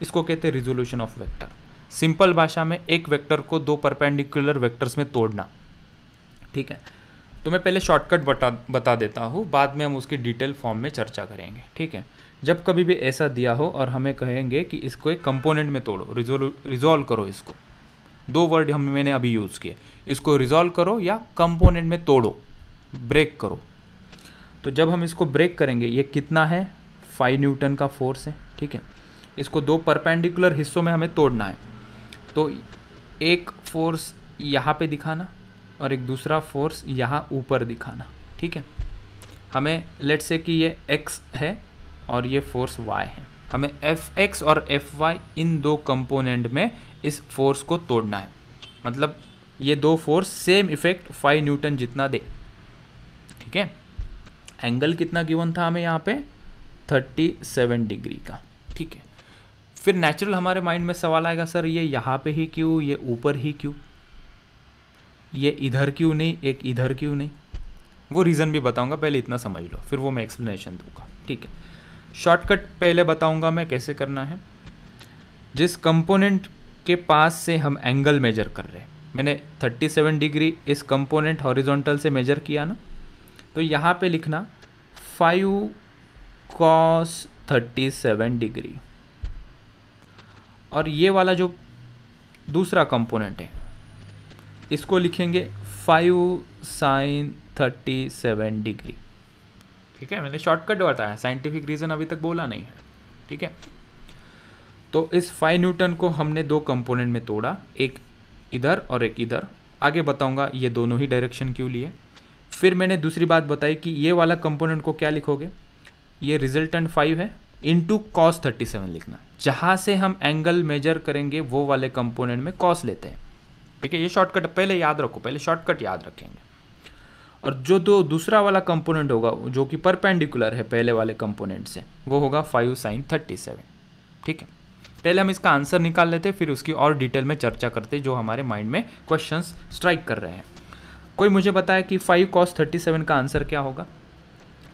इसको कहते हैं रिजोल्यूशन ऑफ वेक्टर। सिंपल भाषा में एक वेक्टर को दो परपेंडिकुलर वेक्टर्स में तोड़ना। ठीक है, तो मैं पहले शॉर्टकट बता देता हूँ, बाद में हम उसकी डिटेल फॉर्म में चर्चा करेंगे। ठीक है, जब कभी भी ऐसा दिया हो और हमें कहेंगे कि इसको एक कंपोनेंट में तोड़ो, रिजॉल्व करो, इसको दो वर्ड मैंने अभी यूज़ किए, इसको रिजॉल्व करो या कंपोनेंट में तोड़ो, ब्रेक करो। तो जब हम इसको ब्रेक करेंगे, ये कितना है 5 न्यूटन का फोर्स है। ठीक है, इसको दो परपेंडिकुलर हिस्सों में हमें तोड़ना है, तो एक फोर्स यहाँ पे दिखाना और एक दूसरा फोर्स यहाँ ऊपर दिखाना। ठीक है, हमें लेट्स से कि ये x है और ये फोर्स y है, हमें fx और fy इन दो कंपोनेंट में इस फोर्स को तोड़ना है, मतलब ये दो फोर्स सेम इफेक्ट 5 न्यूटन जितना दे। ठीक है, एंगल कितना गिवन था हमें यहाँ पे 37 डिग्री का। ठीक है, फिर नेचुरल हमारे माइंड में सवाल आएगा, सर ये यहाँ पे ही क्यों, ये ऊपर ही क्यों। ये इधर क्यों नहीं, एक इधर क्यों नहीं, वो रीज़न भी बताऊंगा, पहले इतना समझ लो फिर वो मैं एक्सप्लेनेशन दूंगा, ठीक है। शॉर्टकट पहले बताऊंगा मैं कैसे करना है। जिस कंपोनेंट के पास से हम एंगल मेजर कर रहे हैं, मैंने 37 डिग्री इस कंपोनेंट हॉरिजॉन्टल से मेजर किया ना, तो यहाँ पे लिखना 5 cos 37 डिग्री, और ये वाला जो दूसरा कंपोनेंट है इसको लिखेंगे 5 sin 37 डिग्री, ठीक है। मैंने शॉर्टकट बताया, साइंटिफिक रीज़न अभी तक बोला नहीं है, ठीक है। तो इस 5 न्यूटन को हमने दो कंपोनेंट में तोड़ा, एक इधर और एक इधर, आगे बताऊंगा ये दोनों ही डायरेक्शन क्यों लिए। फिर मैंने दूसरी बात बताई कि ये वाला कंपोनेंट को क्या लिखोगे, ये रिजल्टेंट 5 है इंटू कॉस 37 लिखना, जहाँ से हम एंगल मेजर करेंगे वो वाले कंपोनेंट में कॉस लेते हैं, ठीक है। ये शॉर्टकट पहले याद रखो, पहले शॉर्टकट याद रखेंगे। और जो दूसरा वाला कंपोनेंट होगा जो कि परपेंडिकुलर है पहले वाले कंपोनेंट से, वो होगा 5 sin 37, ठीक है। पहले हम इसका आंसर निकाल लेते, फिर उसकी और डिटेल में चर्चा करते जो हमारे माइंड में क्वेश्चंस स्ट्राइक कर रहे हैं। कोई मुझे बताया कि 5 cos 37 का आंसर क्या होगा,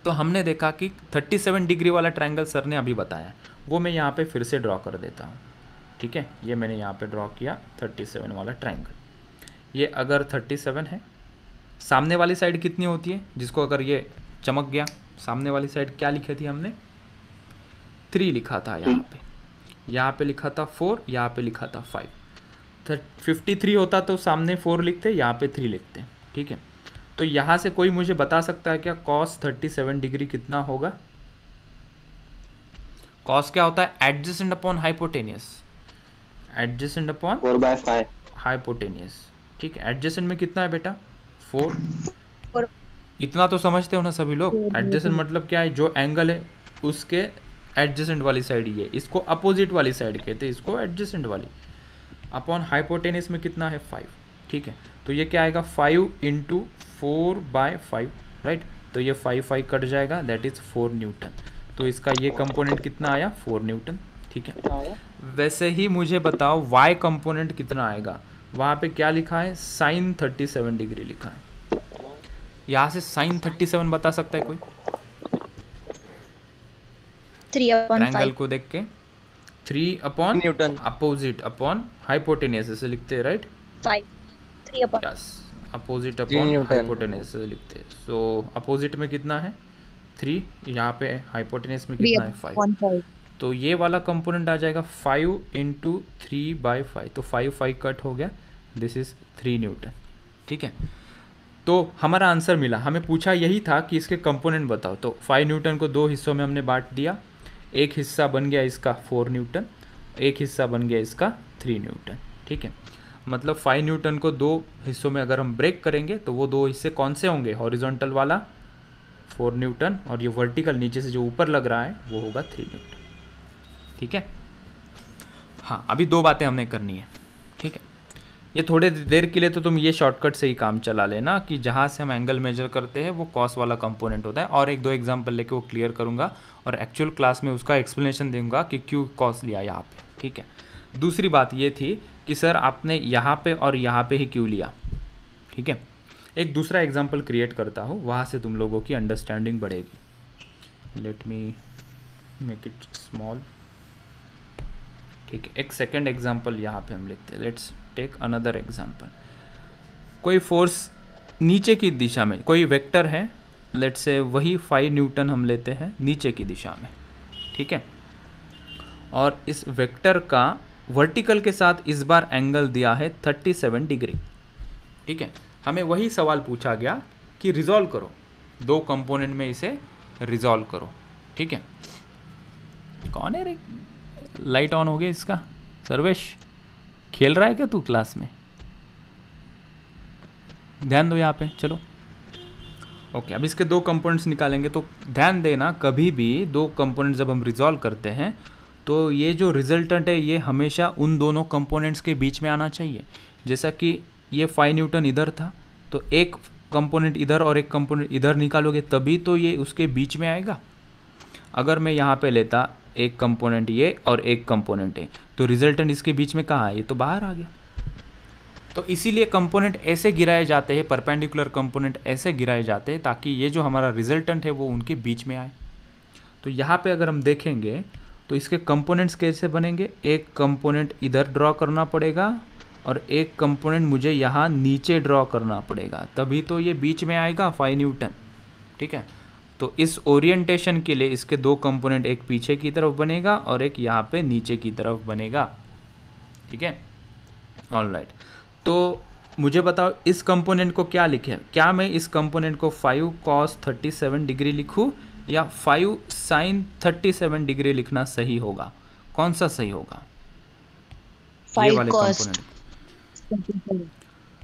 तो हमने देखा कि 37 डिग्री वाला ट्रायंगल सर ने अभी बताया, वो मैं यहाँ पे फिर से ड्रॉ कर देता हूँ, ठीक है। ये मैंने यहाँ पे ड्रॉ किया 37 वाला ट्रायंगल। ये अगर 37 है, सामने वाली साइड कितनी होती है, जिसको अगर ये चमक गया, सामने वाली साइड क्या लिखी थी हमने, 3 लिखा था यहाँ पे लिखा था 4, यहाँ पे लिखा था 5। 53 होता तो सामने 4 लिखते, यहाँ पे 3 लिखते, ठीक है। तो यहाँ से कोई मुझे बता सकता है क्या cos 37 डिग्री कितना होगा। cos क्या होता है, adjacent upon hypotenuse, adjacent upon 4/5 hypotenuse, ठीक है। एडजेसेंट में कितना है बेटा, 4। और इतना तो समझते हो ना सभी लोग, एडजेसेंट मतलब क्या है, जो एंगल है उसके एडजेसेंट वाली साइड ये, इसको अपोजिट वाली साइड कहते हैं, इसको एडजेसेंट वाली। अपॉन हाइपोटेनियस में कितना है 5, ठीक है। तो ये क्या आएगा 5 इंटू 4/5, राइट। तो ये 5 कट जाएगा, दैट इज 4 न्यूटन। तो इसका ये कंपोनेंट कितना आया, 4 न्यूटन, ठीक है। वैसे ही मुझे बताओ y कंपोनेंट कितना आएगा, वहाँ पे क्या लिखा है, sin 37 डिग्री लिखा है। यहाँ से sin 37 बता सकता है कोई, 3/5 ट्रायंगल को देख के 3 upon Newton. Opposite upon hypotenuse ऐसे लिखते हैं, right. 5 3/5 yes, opposite upon Newton. Hypotenuse ऐसे लिखते हैं। सो अपोजिट में कितना है 3, यहाँ पे हाइपोटेनियस में कितना है 5। 3/5 तो ये वाला कंपोनेंट आ जाएगा 5 इंटू 3/5, तो 5 कट हो गया, दिस इज 3 न्यूटन, ठीक है। तो हमारा आंसर मिला, हमें पूछा यही था कि इसके कंपोनेंट बताओ। तो 5 न्यूटन को 2 हिस्सों में हमने बांट दिया, एक हिस्सा बन गया इसका 4 न्यूटन, एक हिस्सा बन गया इसका 3 न्यूटन, ठीक है। मतलब 5 न्यूटन को 2 हिस्सों में अगर हम ब्रेक करेंगे तो वो 2 हिस्से कौन से होंगे, हॉरिजॉन्टल वाला 4 न्यूटन, और ये वर्टिकल नीचे से जो ऊपर लग रहा है वो होगा 3 न्यूटन, ठीक है। हाँ, अभी 2 बातें हमने करनी है, ठीक है। ये थोड़े देर के लिए तो तुम ये शॉर्टकट से ही काम चला लेना कि जहाँ से हम एंगल मेजर करते हैं वो कॉस वाला कंपोनेंट होता है, और 1-2 एग्जांपल लेके वो क्लियर करूँगा और एक्चुअल क्लास में उसका एक्सप्लेनेशन दूंगा कि क्यों कॉस लिया यहाँ पे, ठीक है। दूसरी बात ये थी कि सर आपने यहाँ पे और यहाँ पे ही क्यों लिया, ठीक है। एक दूसरा एग्जाम्पल क्रिएट करता हूँ, वहाँ से तुम लोगों की अंडरस्टैंडिंग बढ़ेगी। Let me make it small, ठीक है। एक सेकेंड एग्जाम्पल यहाँ पे हम लिखते हैं, लेट्स टेक अनदर एग्जाम्पल। कोई फोर्स नीचे की दिशा में, कोई वेक्टर है, लेट्स से वही 5 न्यूटन हम लेते हैं नीचे की दिशा में, ठीक है। और इस वेक्टर का वर्टिकल के साथ इस बार एंगल दिया है 37 डिग्री, ठीक है। हमें वही सवाल पूछा गया कि रिजॉल्व करो, 2 कंपोनेंट में इसे रिजॉल्व करो, ठीक है। कौन है रे, लाइट ऑन हो गया इसका, सर्वेश खेल रहा है क्या तू क्लास में, ध्यान दो यहाँ पे, चलो ओके। अब इसके 2 कंपोनेंट्स निकालेंगे, तो ध्यान देना कभी भी 2 कंपोनेंट्स जब हम रिजॉल्व करते हैं तो ये जो रिजल्टेंट है ये हमेशा उन दोनों कंपोनेंट्स के बीच में आना चाहिए। जैसा कि ये 5 न्यूटन इधर था, तो एक कंपोनेंट इधर और एक कंपोनेंट इधर निकालोगे तभी तो ये उसके बीच में आएगा। अगर मैं यहाँ पे लेता एक कंपोनेंट ये और एक कंपोनेंट है, तो रिजल्टेंट इसके बीच में कहाँ है, ये तो बाहर आ गया, तो इसीलिए कंपोनेंट ऐसे गिराए जाते हैं, परपेंडिकुलर कंपोनेंट ऐसे गिराए जाते हैं ताकि ये जो हमारा रिजल्टेंट है वो उनके बीच में आए। तो यहाँ पे अगर हम देखेंगे तो इसके कंपोनेंट्स कैसे बनेंगे, एक कंपोनेंट इधर ड्रॉ करना पड़ेगा और एक कंपोनेंट मुझे यहाँ नीचे ड्रॉ करना पड़ेगा, तभी तो ये बीच में आएगा 5 न्यूटन। ठीक है, तो इस ओरिएंटेशन के लिए इसके दो कंपोनेंट, एक पीछे की तरफ बनेगा और एक यहाँ पे नीचे की तरफ बनेगा। ठीक है, ऑलराइट। तो मुझे बताओ इस कंपोनेंट को क्या लिखें, क्या मैं इस कंपोनेंट को 5 cos 37 डिग्री लिखूं या 5 sin 37 डिग्री लिखना सही होगा, कौन सा सही होगा? ये 5 वाले cos कंपोनेंट।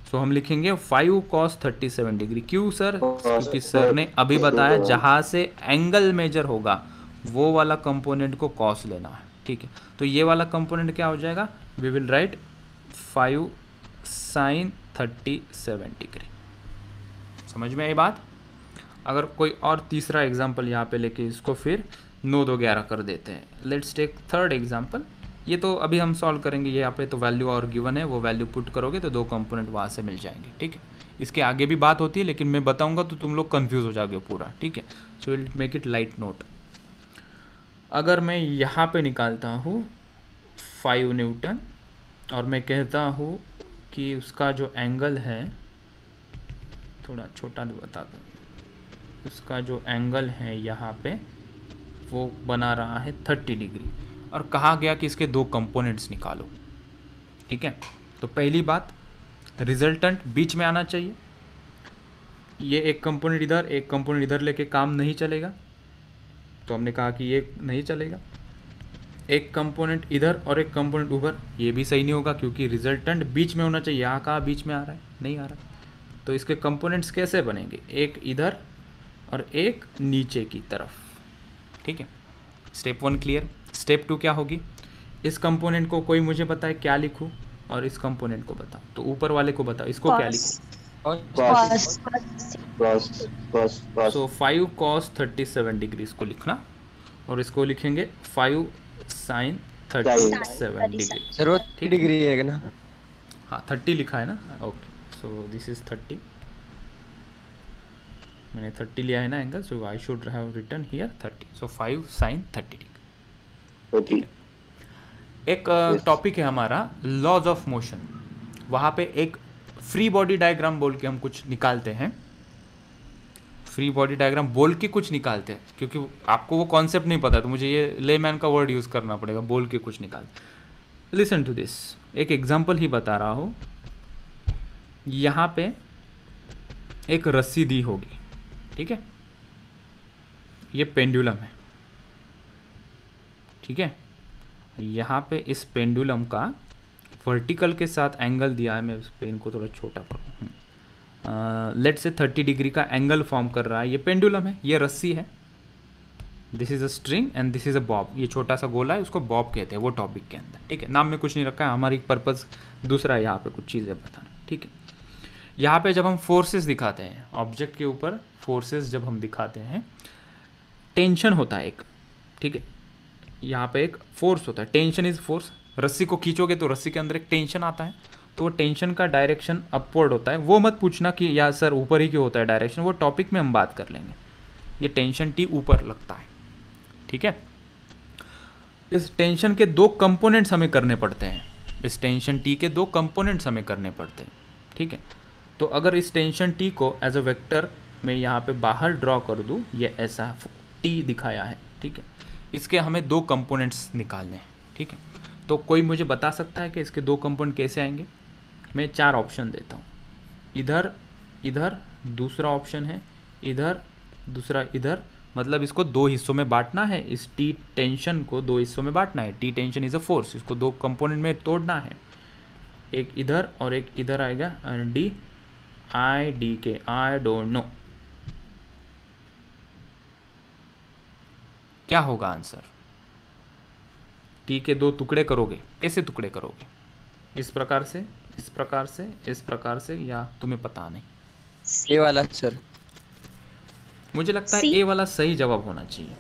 तो हम लिखेंगे 5 cos 37 डिग्री। क्यों सर? क्योंकि सर ने अभी बताया जहाँ से एंगल मेजर होगा वो वाला कंपोनेंट को cos लेना है। ठीक है, तो ये वाला कंपोनेंट क्या हो जाएगा, we will write 5 sin 37 degree. समझ में आई बात? अगर कोई और तीसरा एग्जाम्पल यहाँ पे लेके इसको फिर 9 2 11 कर देते हैं। Let's take third example. ये तो अभी हम सॉल्व करेंगे, यहाँ पे तो वैल्यू और गिवन है, वो वैल्यू पुट करोगे तो दो कंपोनेंट वहाँ से मिल जाएंगे। ठीक है, इसके आगे भी बात होती है लेकिन मैं बताऊँगा तो तुम लोग कन्फ्यूज़ हो जाओगे पूरा। ठीक है, so will make it light note. अगर मैं यहाँ पे निकालता हूँ 5 न्यूटन और मैं कहता हूँ कि उसका जो एंगल है, थोड़ा छोटा बता दूँ, उसका जो एंगल है यहाँ पे वो बना रहा है 30 डिग्री और कहा गया कि इसके दो कंपोनेंट्स निकालो। ठीक है, तो पहली बात, रिजल्टेंट बीच में आना चाहिए। ये एक कंपोनेंट इधर एक कंपोनेंट इधर लेके काम नहीं चलेगा, तो हमने कहा कि ये नहीं चलेगा। एक कंपोनेंट इधर और एक कंपोनेंट ऊपर, ये भी सही नहीं होगा क्योंकि रिजल्टेंट बीच में होना चाहिए। यहाँ कहाँ बीच में आ रहा है, नहीं आ रहा। तो इसके कंपोनेंट्स कैसे बनेंगे, एक इधर और एक नीचे की तरफ। ठीक है, स्टेप 1 क्लियर। स्टेप 2 क्या होगी, इस कंपोनेंट को कोई मुझे बताए क्या लिखूं और इस कंपोनेंट को बताओ। तो ऊपर वाले को बताओ, इसको क्या लिखूं? सो 5 cos 37 डिग्री इसको लिखना और इसको लिखेंगे 5 sin 37 डिग्री। सर वो 30 डिग्री है ना? हाँ 30 लिखा है ना, ओके। सो दिस इज 30, मैंने 30 लिया है ना angle, so I should have written here 30। So 5 sin 30 degree. एक टॉपिक है हमारा लॉज ऑफ मोशन, वहाँ पे एक फ्री बॉडी डायग्राम बोल के हम कुछ निकालते हैं। फ्री बॉडी डायग्राम बोल के कुछ निकालते हैं क्योंकि आपको वो कॉन्सेप्ट नहीं पता, तो मुझे ये लेमैन का वर्ड यूज़ करना पड़ेगा, बोल के कुछ निकालते। लिसन टू दिस, एक एग्जांपल ही बता रहा हूँ। यहाँ पे एक रस्सी दी होगी, ठीक है, ये पेंडुलम है। ठीक है, यहाँ पे इस पेंडुलम का वर्टिकल के साथ एंगल दिया है, मैं उस पेन को थोड़ा छोटा करूँ, लेट से 30 डिग्री का एंगल फॉर्म कर रहा है। ये पेंडुलम है, ये रस्सी है, this is a string and this is a Bob. ये छोटा सा गोला है, उसको बॉब कहते हैं वो टॉपिक के अंदर। ठीक है, नाम में कुछ नहीं रखा है, हमारी पर्पज़ दूसरा है यहाँ पे कुछ चीज़ें बताना। ठीक है, यहाँ पे जब हम फोर्सेस दिखाते हैं, ऑब्जेक्ट के ऊपर फोर्सेस जब हम दिखाते हैं, टेंशन होता है एक, ठीक है, यहाँ पे एक फोर्स होता है, टेंशन इज फोर्स। रस्सी को खींचोगे तो रस्सी के अंदर एक टेंशन आता है, तो वो टेंशन का डायरेक्शन अपवर्ड होता है। वो मत पूछना कि यार सर ऊपर ही क्यों होता है डायरेक्शन, वो टॉपिक में हम बात कर लेंगे। ये टेंशन टी ऊपर लगता है, ठीक है। इस टेंशन के दो कंपोनेंट्स हमें करने पड़ते हैं, इस टेंशन टी के दो कंपोनेंट्स हमें करने पड़ते हैं, ठीक है। तो अगर इस टेंशन टी को एज अ वेक्टर मैं यहाँ पे बाहर ड्रॉ कर दूँ, ये ऐसा टी दिखाया है, ठीक है, इसके हमें दो कंपोनेंट्स निकालने हैं, ठीक है। तो कोई मुझे बता सकता है कि इसके दो कंपोनेंट कैसे आएंगे? मैं 4 ऑप्शन देता हूँ, इधर इधर दूसरा ऑप्शन है, इधर दूसरा इधर, मतलब इसको दो हिस्सों में बांटना है। इस टी टेंशन को दो हिस्सों में बांटना है। T tension is a force, इसको दो कंपोनेंट में तोड़ना है, एक इधर और एक इधर आएगा। डी आई डी के आई डोंट नो क्या होगा आंसर। टी के दो टुकड़े करोगे, कैसे टुकड़े करोगे? इस प्रकार से, इस प्रकार से, इस प्रकार से, या तुम्हें पता नहीं? ए वाला सर, मुझे लगता है ए वाला सही जवाब होना चाहिए।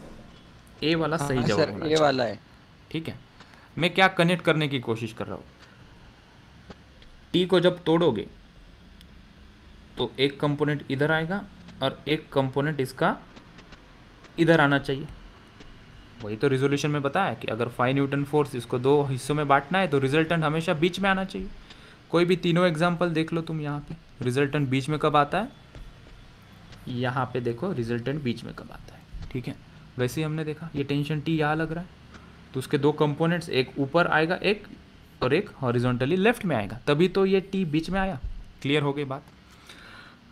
ए वाला सही जवाब सर, होना ए चाहिए, वाला है। ठीक है। मैं क्या कनेक्ट करने की कोशिश कर रहा हूँ, टी को जब तोड़ोगे तो एक कंपोनेंट इधर आएगा और एक कंपोनेंट इसका इधर आना चाहिए। वही तो रिजोल्यूशन में बताया कि अगर 5 न्यूटन फोर्स इसको 2 हिस्सों में बांटना है तो रिजल्टेंट हमेशा बीच में आना चाहिए। कोई भी तीनों एग्जांपल देख लो तुम यहाँ पे, रिजल्टेंट बीच में कब आता है, यहाँ पे देखो रिजल्टेंट बीच में कब आता है। ठीक है, वैसे ही हमने देखा ये टेंशन टी यहाँ लग रहा है तो उसके 2 कंपोनेंट्स, एक ऊपर आएगा एक और एक हॉरिजॉन्टली लेफ्ट में आएगा, तभी तो ये टी बीच में आया। क्लियर हो गई बात।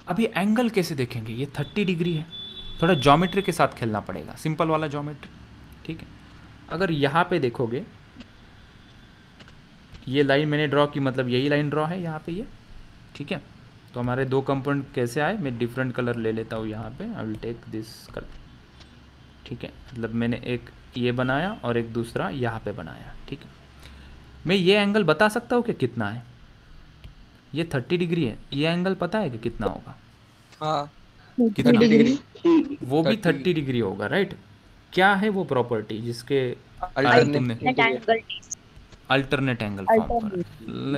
अब ये एंगल कैसे देखेंगे, ये 30 डिग्री है, थोड़ा ज्योमेट्री के साथ खेलना पड़ेगा, सिंपल वाला ज्योमेट्री। ठीक है, अगर यहाँ पे देखोगे ये लाइन मैंने ड्रॉ की, मतलब यही लाइन ड्रॉ है यहाँ पे ये। ठीक है, तो हमारे 2 कंपोनेंट कैसे आए, मैं डिफरेंट कलर ले लेता हूँ यहाँ पे, I will take this colour. ठीक है, मतलब मैंने एक ये बनाया और एक दूसरा यहाँ पे बनाया। ठीक है, मैं ये एंगल बता सकता हूँ कि कितना है, ये 30 डिग्री है, ये एंगल पता है कि कितना होगा, हाँ कितना, डिग्री वो भी 30 30 डिग्री होगा, राइट। क्या है वो प्रॉपर्टी जिसके तुमने Net angle T. Alternate angle form कर,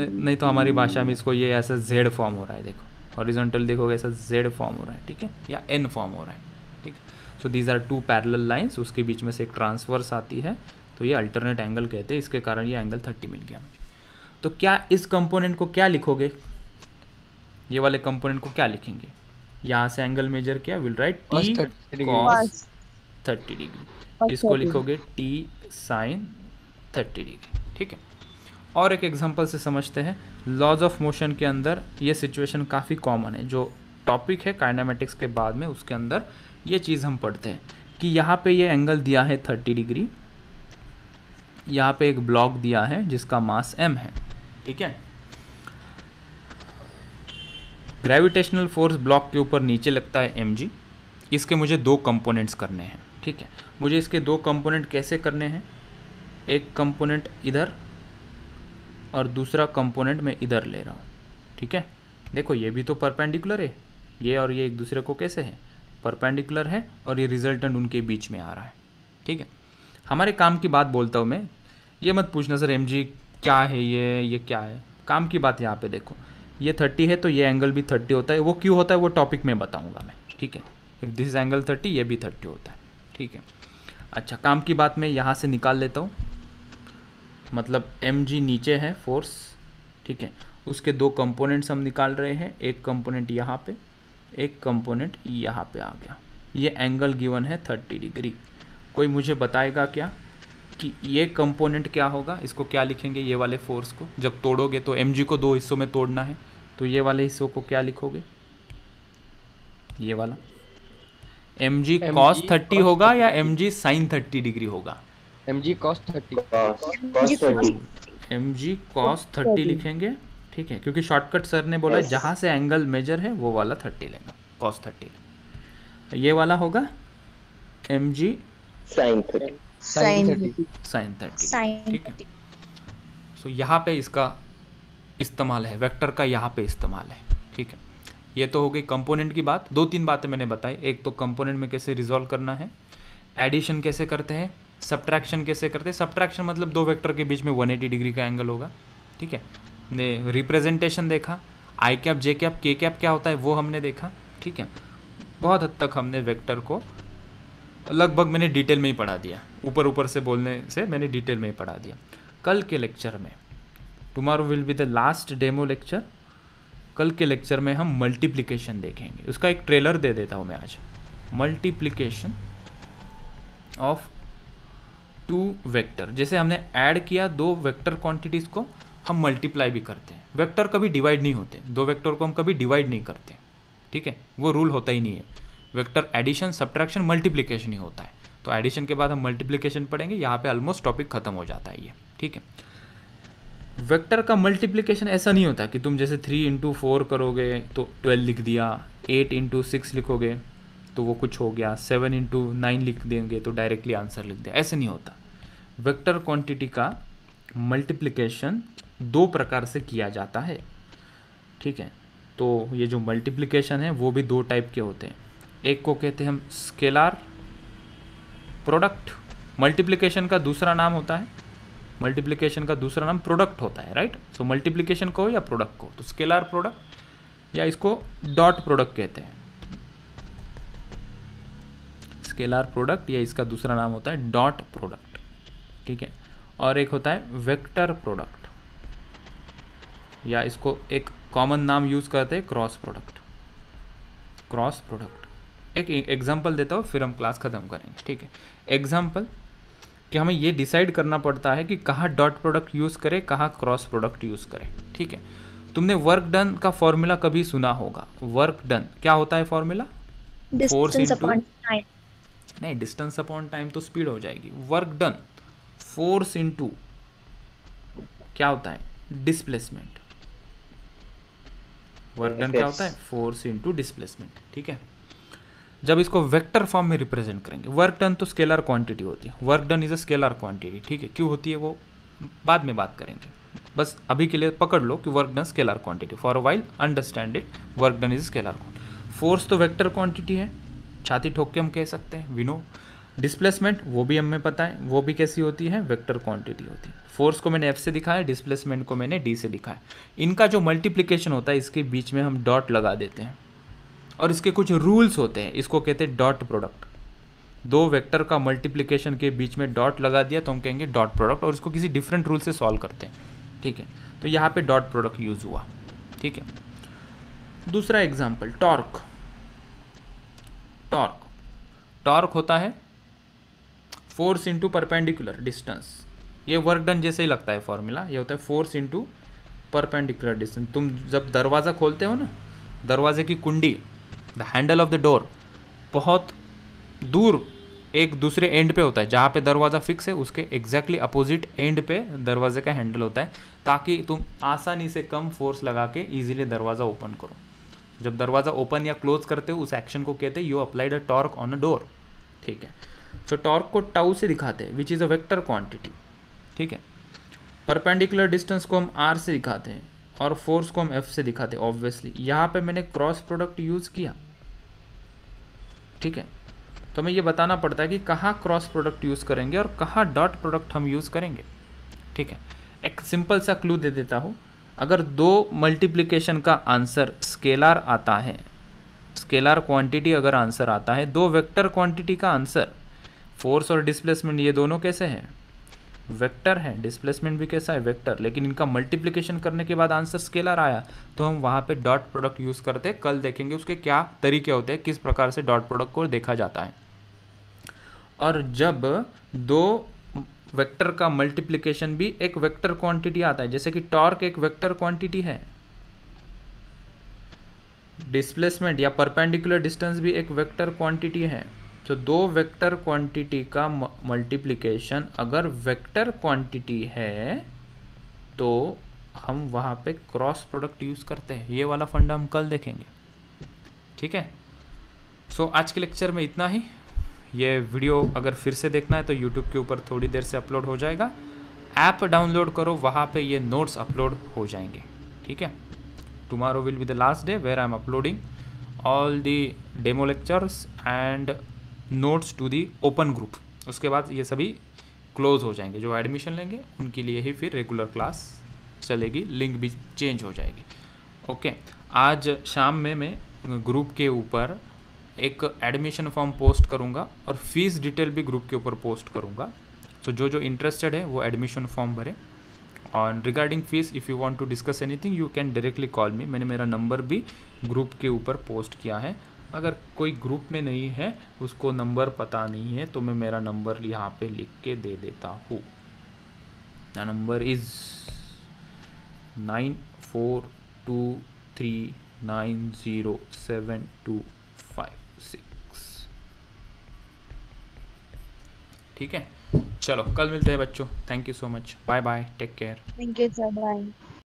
नहीं तो हमारी भाषा में इसको ये ऐसा जेड फॉर्म हो रहा है, देखो हॉरिजॉन्टल देखोगे ऐसा जेड फॉर्म हो रहा है। ठीक है, या एन फॉर्म हो रहा है। ठीक है, so these are 2 parallel lines, उसके बीच में से एक ट्रांसवर्स आती है, तो ये अल्टरनेट एंगल कहते हैं, इसके कारण ये एंगल 30 मिल गया मुझे। तो क्या इस कंपोनेंट को क्या लिखोगे, ये वाले कंपोनेंट को क्या लिखेंगे, यहाँ से एंगल मेजर किया, will write T cos 30 degree, इसको लिखोगे टी साइन 30 डिग्री। ठीक है, और एक एग्जांपल से समझते हैं। लॉज ऑफ मोशन के अंदर ये सिचुएशन काफ़ी कॉमन है, जो टॉपिक है काइनेमेटिक्स के बाद में उसके अंदर ये चीज़ हम पढ़ते हैं कि यहाँ पे ये एंगल दिया है 30 डिग्री, यहाँ पे एक ब्लॉक दिया है जिसका मास m है। ठीक है, ग्रेविटेशनल फोर्स ब्लॉक के ऊपर नीचे लगता है mg, इसके मुझे 2 कंपोनेंट्स करने हैं। ठीक है, मुझे इसके 2 कंपोनेंट कैसे करने हैं, एक कंपोनेंट इधर और दूसरा कंपोनेंट मैं इधर ले रहा हूँ। ठीक है, देखो ये भी तो परपेंडिकुलर है, ये और ये एक दूसरे को कैसे है, परपेंडिकुलर है, और ये रिजल्टेंट उनके बीच में आ रहा है। ठीक है, हमारे काम की बात बोलता हूँ मैं, ये मत पूछना सर mg क्या है, ये क्या है, काम की बात यहाँ पे देखो, ये 30 है तो ये एंगल भी 30 होता है, वो क्यों होता है वो टॉपिक में बताऊँगा मैं। ठीक है, इफ दिस इज एंगल 30, ये भी 30 होता है। ठीक है, अच्छा काम की बात मैं यहाँ से निकाल लेता हूँ, मतलब mg नीचे है फोर्स। ठीक है, उसके 2 कंपोनेंट्स हम निकाल रहे हैं, एक कंपोनेंट यहाँ पे, एक कंपोनेंट यहाँ पे आ गया, ये एंगल गिवन है 30 डिग्री। कोई मुझे बताएगा क्या कि ये कंपोनेंट क्या होगा, इसको क्या लिखेंगे, ये वाले फोर्स को जब तोड़ोगे तो mg को 2 हिस्सों में तोड़ना है, तो ये वाले हिस्सों को क्या लिखोगे, ये वाला mg cos 30 होगा या mg sin 30 डिग्री होगा, mg cos 30 cos 30 mg cos 30 लिखेंगे। ठीक है, क्योंकि शॉर्टकट सर ने बोला जहाँ से एंगल मेजर है वो वाला 30 लेना, cos 30। ये वाला होगा mg sin 30 sin 30 sin 30। Sin ठीक है, सो यहाँ पे इसका इस्तेमाल है, वेक्टर का यहाँ पे इस्तेमाल है। ठीक है, ये तो हो गई कंपोनेंट की बात। 2-3 बातें मैंने बताई, एक तो कंपोनेंट में कैसे रिजॉल्व करना है, एडिशन कैसे करते हैं, सब्ट्रैक्शन कैसे करते हैं। सब्ट्रैक्शन मतलब 2 वेक्टर के बीच में 180 डिग्री का एंगल होगा। ठीक है, ने रिप्रेजेंटेशन देखा, आई कैप जे कैप के कैप क्या होता है वो हमने देखा। ठीक है, बहुत हद तक हमने वेक्टर को लगभग मैंने डिटेल में ही पढ़ा दिया, ऊपर ऊपर से बोलने से मैंने डिटेल में ही पढ़ा दिया। कल के लेक्चर में, tomorrow will be the last demo lecture, कल के लेक्चर में हम मल्टीप्लिकेशन देखेंगे। उसका एक ट्रेलर दे देता हूँ मैं आज, मल्टीप्लिकेशन ऑफ 2 वेक्टर। जैसे हमने ऐड किया 2 वेक्टर क्वांटिटीज़ को, हम मल्टीप्लाई भी करते हैं। वेक्टर कभी डिवाइड नहीं होते, 2 वेक्टर को हम कभी डिवाइड नहीं करते। ठीक है, वो रूल होता ही नहीं है। वेक्टर एडिशन सब्ट्रैक्शन मल्टीप्लिकेशन ही होता है। तो एडिशन के बाद हम मल्टीप्लिकेशन पढ़ेंगे, यहाँ पे ऑलमोस्ट टॉपिक खत्म हो जाता है ये। ठीक है, वेक्टर का मल्टीप्लिकेशन ऐसा नहीं होता कि तुम जैसे 3 इंटू 4 करोगे तो 12 लिख दिया, 8 इंटू 6 लिखोगे तो वो कुछ हो गया, 7 इंटू 9 लिख देंगे तो डायरेक्टली आंसर लिख दिया, ऐसे नहीं होता। वेक्टर क्वांटिटी का मल्टीप्लिकेशन 2 प्रकार से किया जाता है। ठीक है, तो ये जो मल्टीप्लिकेशन है वो भी 2 टाइप के होते हैं। एक को कहते हैं हम स्केलार प्रोडक्ट, मल्टीप्लिकेशन का दूसरा नाम होता है मल्टीप्लिकेशन का दूसरा नाम प्रोडक्ट होता है, राइट। सो मल्टीप्लिकेशन को या प्रोडक्ट को, तो स्केलर प्रोडक्ट या इसको डॉट प्रोडक्ट कहते हैं। स्केलर प्रोडक्ट या इसका दूसरा नाम होता है डॉट प्रोडक्ट, ठीक है। और एक होता है वेक्टर प्रोडक्ट, या इसको एक कॉमन नाम यूज करते हैं क्रॉस प्रोडक्ट। क्रॉस प्रोडक्ट एक एग्जांपल देता हूँ, फिर हम क्लास खत्म करेंगे, ठीक है। एग्जांपल कि हमें ये डिसाइड करना पड़ता है कि कहाँ डॉट प्रोडक्ट यूज़ करें, कहाँ क्रॉस प्रोडक्ट यूज़ करें, ठीक है। तुमने वर्क डन का फॉर्मूला कभी सुना होगा। वर्क डन क्या होता है formula? Distance into- upon time. नहीं, डिस्टेंस अपॉन टाइम तो स्पीड हो जाएगी। वर्क डन फोर्स इनटू क्या होता है? डिस्प्लेसमेंट। वर्क डन क्या होता है? फोर्स इनटू डिस्प्लेसमेंट, ठीक है। जब इसको वेक्टर फॉर्म में रिप्रेजेंट करेंगे, वर्क डन तो स्केलर क्वांटिटी होती है, work done is a scalar quantity, ठीक है। क्यों होती है वो बाद में बात करेंगे, बस अभी के लिए पकड़ लो कि work done scalar quantity. For a while understand it, work done is scalar quantity. Force तो वेक्टर क्वांटिटी है, छाती ठोक के हम कह सकते हैं, वी नो। डिस्प्लेसमेंट वो भी हमें पता है, वो भी कैसी होती है? वेक्टर क्वांटिटी होती है। फोर्स को मैंने एफ से दिखाया, डिस्प्लेसमेंट को मैंने डी से दिखाया। इनका जो मल्टीप्लिकेशन होता है, इसके बीच में हम डॉट लगा देते हैं, और इसके कुछ रूल्स होते हैं, इसको कहते हैं डॉट प्रोडक्ट। दो वेक्टर का मल्टीप्लिकेशन के बीच में डॉट लगा दिया तो हम कहेंगे डॉट प्रोडक्ट, और इसको किसी डिफरेंट रूल से सॉल्व करते हैं, ठीक है। तो यहाँ पे डॉट प्रोडक्ट यूज हुआ, ठीक है। दूसरा एग्जाम्पल, टॉर्क। टॉर्क टॉर्क होता है फोर्स इंटू परपेंडिकुलर डिस्टेंस। ये वर्क डन जैसे ही लगता है फॉर्मूला, ये होता है फोर्स इंटू परपेंडिकुलर डिस्टेंस। तुम जब दरवाज़ा खोलते हो ना, दरवाजे की कुंडी, the handle of the door बहुत दूर एक दूसरे एंड पे होता है, जहाँ पे दरवाज़ा फिक्स है उसके एग्जैक्टली अपोजिट एंड पे दरवाजे का हैंडल होता है, ताकि तुम आसानी से कम फोर्स लगा के इजीली दरवाज़ा ओपन करो। जब दरवाज़ा ओपन या क्लोज करते हो, उस एक्शन को कहते हैं you applied a torque on a door, ठीक है। सो टॉर्क को टाउ से दिखाते हैं, which is a vector quantity, ठीक है। परपेंडिकुलर डिस्टेंस को हम आर से दिखाते हैं, और फोर्स को हम एफ से दिखाते हैं। ऑब्वियसली यहाँ पे मैंने क्रॉस प्रोडक्ट यूज़ किया, ठीक है। तो हमें ये बताना पड़ता है कि कहाँ क्रॉस प्रोडक्ट यूज़ करेंगे और कहाँ डॉट प्रोडक्ट हम यूज़ करेंगे, ठीक है। एक सिंपल सा क्लू दे देता हूँ, अगर दो मल्टीप्लिकेशन का आंसर स्केलर आता है, स्केलर क्वांटिटी अगर आंसर आता है, दो वेक्टर क्वांटिटी का आंसर, फोर्स और डिस्प्लेसमेंट ये दोनों कैसे हैं? वेक्टर है। डिस्प्लेसमेंट भी कैसा है? वेक्टर। लेकिन इनका मल्टीप्लिकेशन करने के बाद आंसर स्केलर आया, तो हम वहाँ पे डॉट प्रोडक्ट यूज़ करते हैं। कल देखेंगे उसके क्या तरीके होते हैं, किस प्रकार से डॉट प्रोडक्ट को देखा जाता है। और जब दो वेक्टर का मल्टीप्लिकेशन भी एक वेक्टर क्वांटिटी आता है, जैसे कि टॉर्क एक वेक्टर क्वांटिटी है, डिस्प्लेसमेंट या परपेंडिकुलर डिस्टेंस भी एक वेक्टर क्वांटिटी है, तो दो वेक्टर क्वांटिटी का मल्टीप्लिकेशन अगर वेक्टर क्वांटिटी है तो हम वहाँ पे क्रॉस प्रोडक्ट यूज़ करते हैं। ये वाला फंडा हम कल देखेंगे, ठीक है। सो आज के लेक्चर में इतना ही। ये वीडियो अगर फिर से देखना है तो यूट्यूब के ऊपर थोड़ी देर से अपलोड हो जाएगा। ऐप डाउनलोड करो, वहाँ पे ये नोट्स अपलोड हो जाएंगे, ठीक है। Tomorrow will be the last day where I am uploading all the demo lectures and notes to the open group. उसके बाद ये सभी क्लोज हो जाएंगे। जो एडमिशन लेंगे उनके लिए ही फिर रेगुलर क्लास चलेगी, लिंक भी चेंज हो जाएगी, ओके। आज शाम में मैं ग्रुप के ऊपर एक एडमिशन फॉर्म पोस्ट करूंगा और फीस डिटेल भी ग्रुप के ऊपर पोस्ट करूंगा। तो जो इंटरेस्टेड है वो एडमिशन फॉर्म भरे। और regarding fees if you want to discuss anything you can directly call me. मैंने मेरा नंबर भी ग्रुप के ऊपर पोस्ट किया है। अगर कोई ग्रुप में नहीं है, उसको नंबर पता नहीं है, तो मैं मेरा नंबर यहाँ पे लिख के दे देता हूँ। Number is 9423907256। ठीक है, चलो कल मिलते हैं बच्चों। Thank you so much, bye bye, take care. Thank you sir, bye.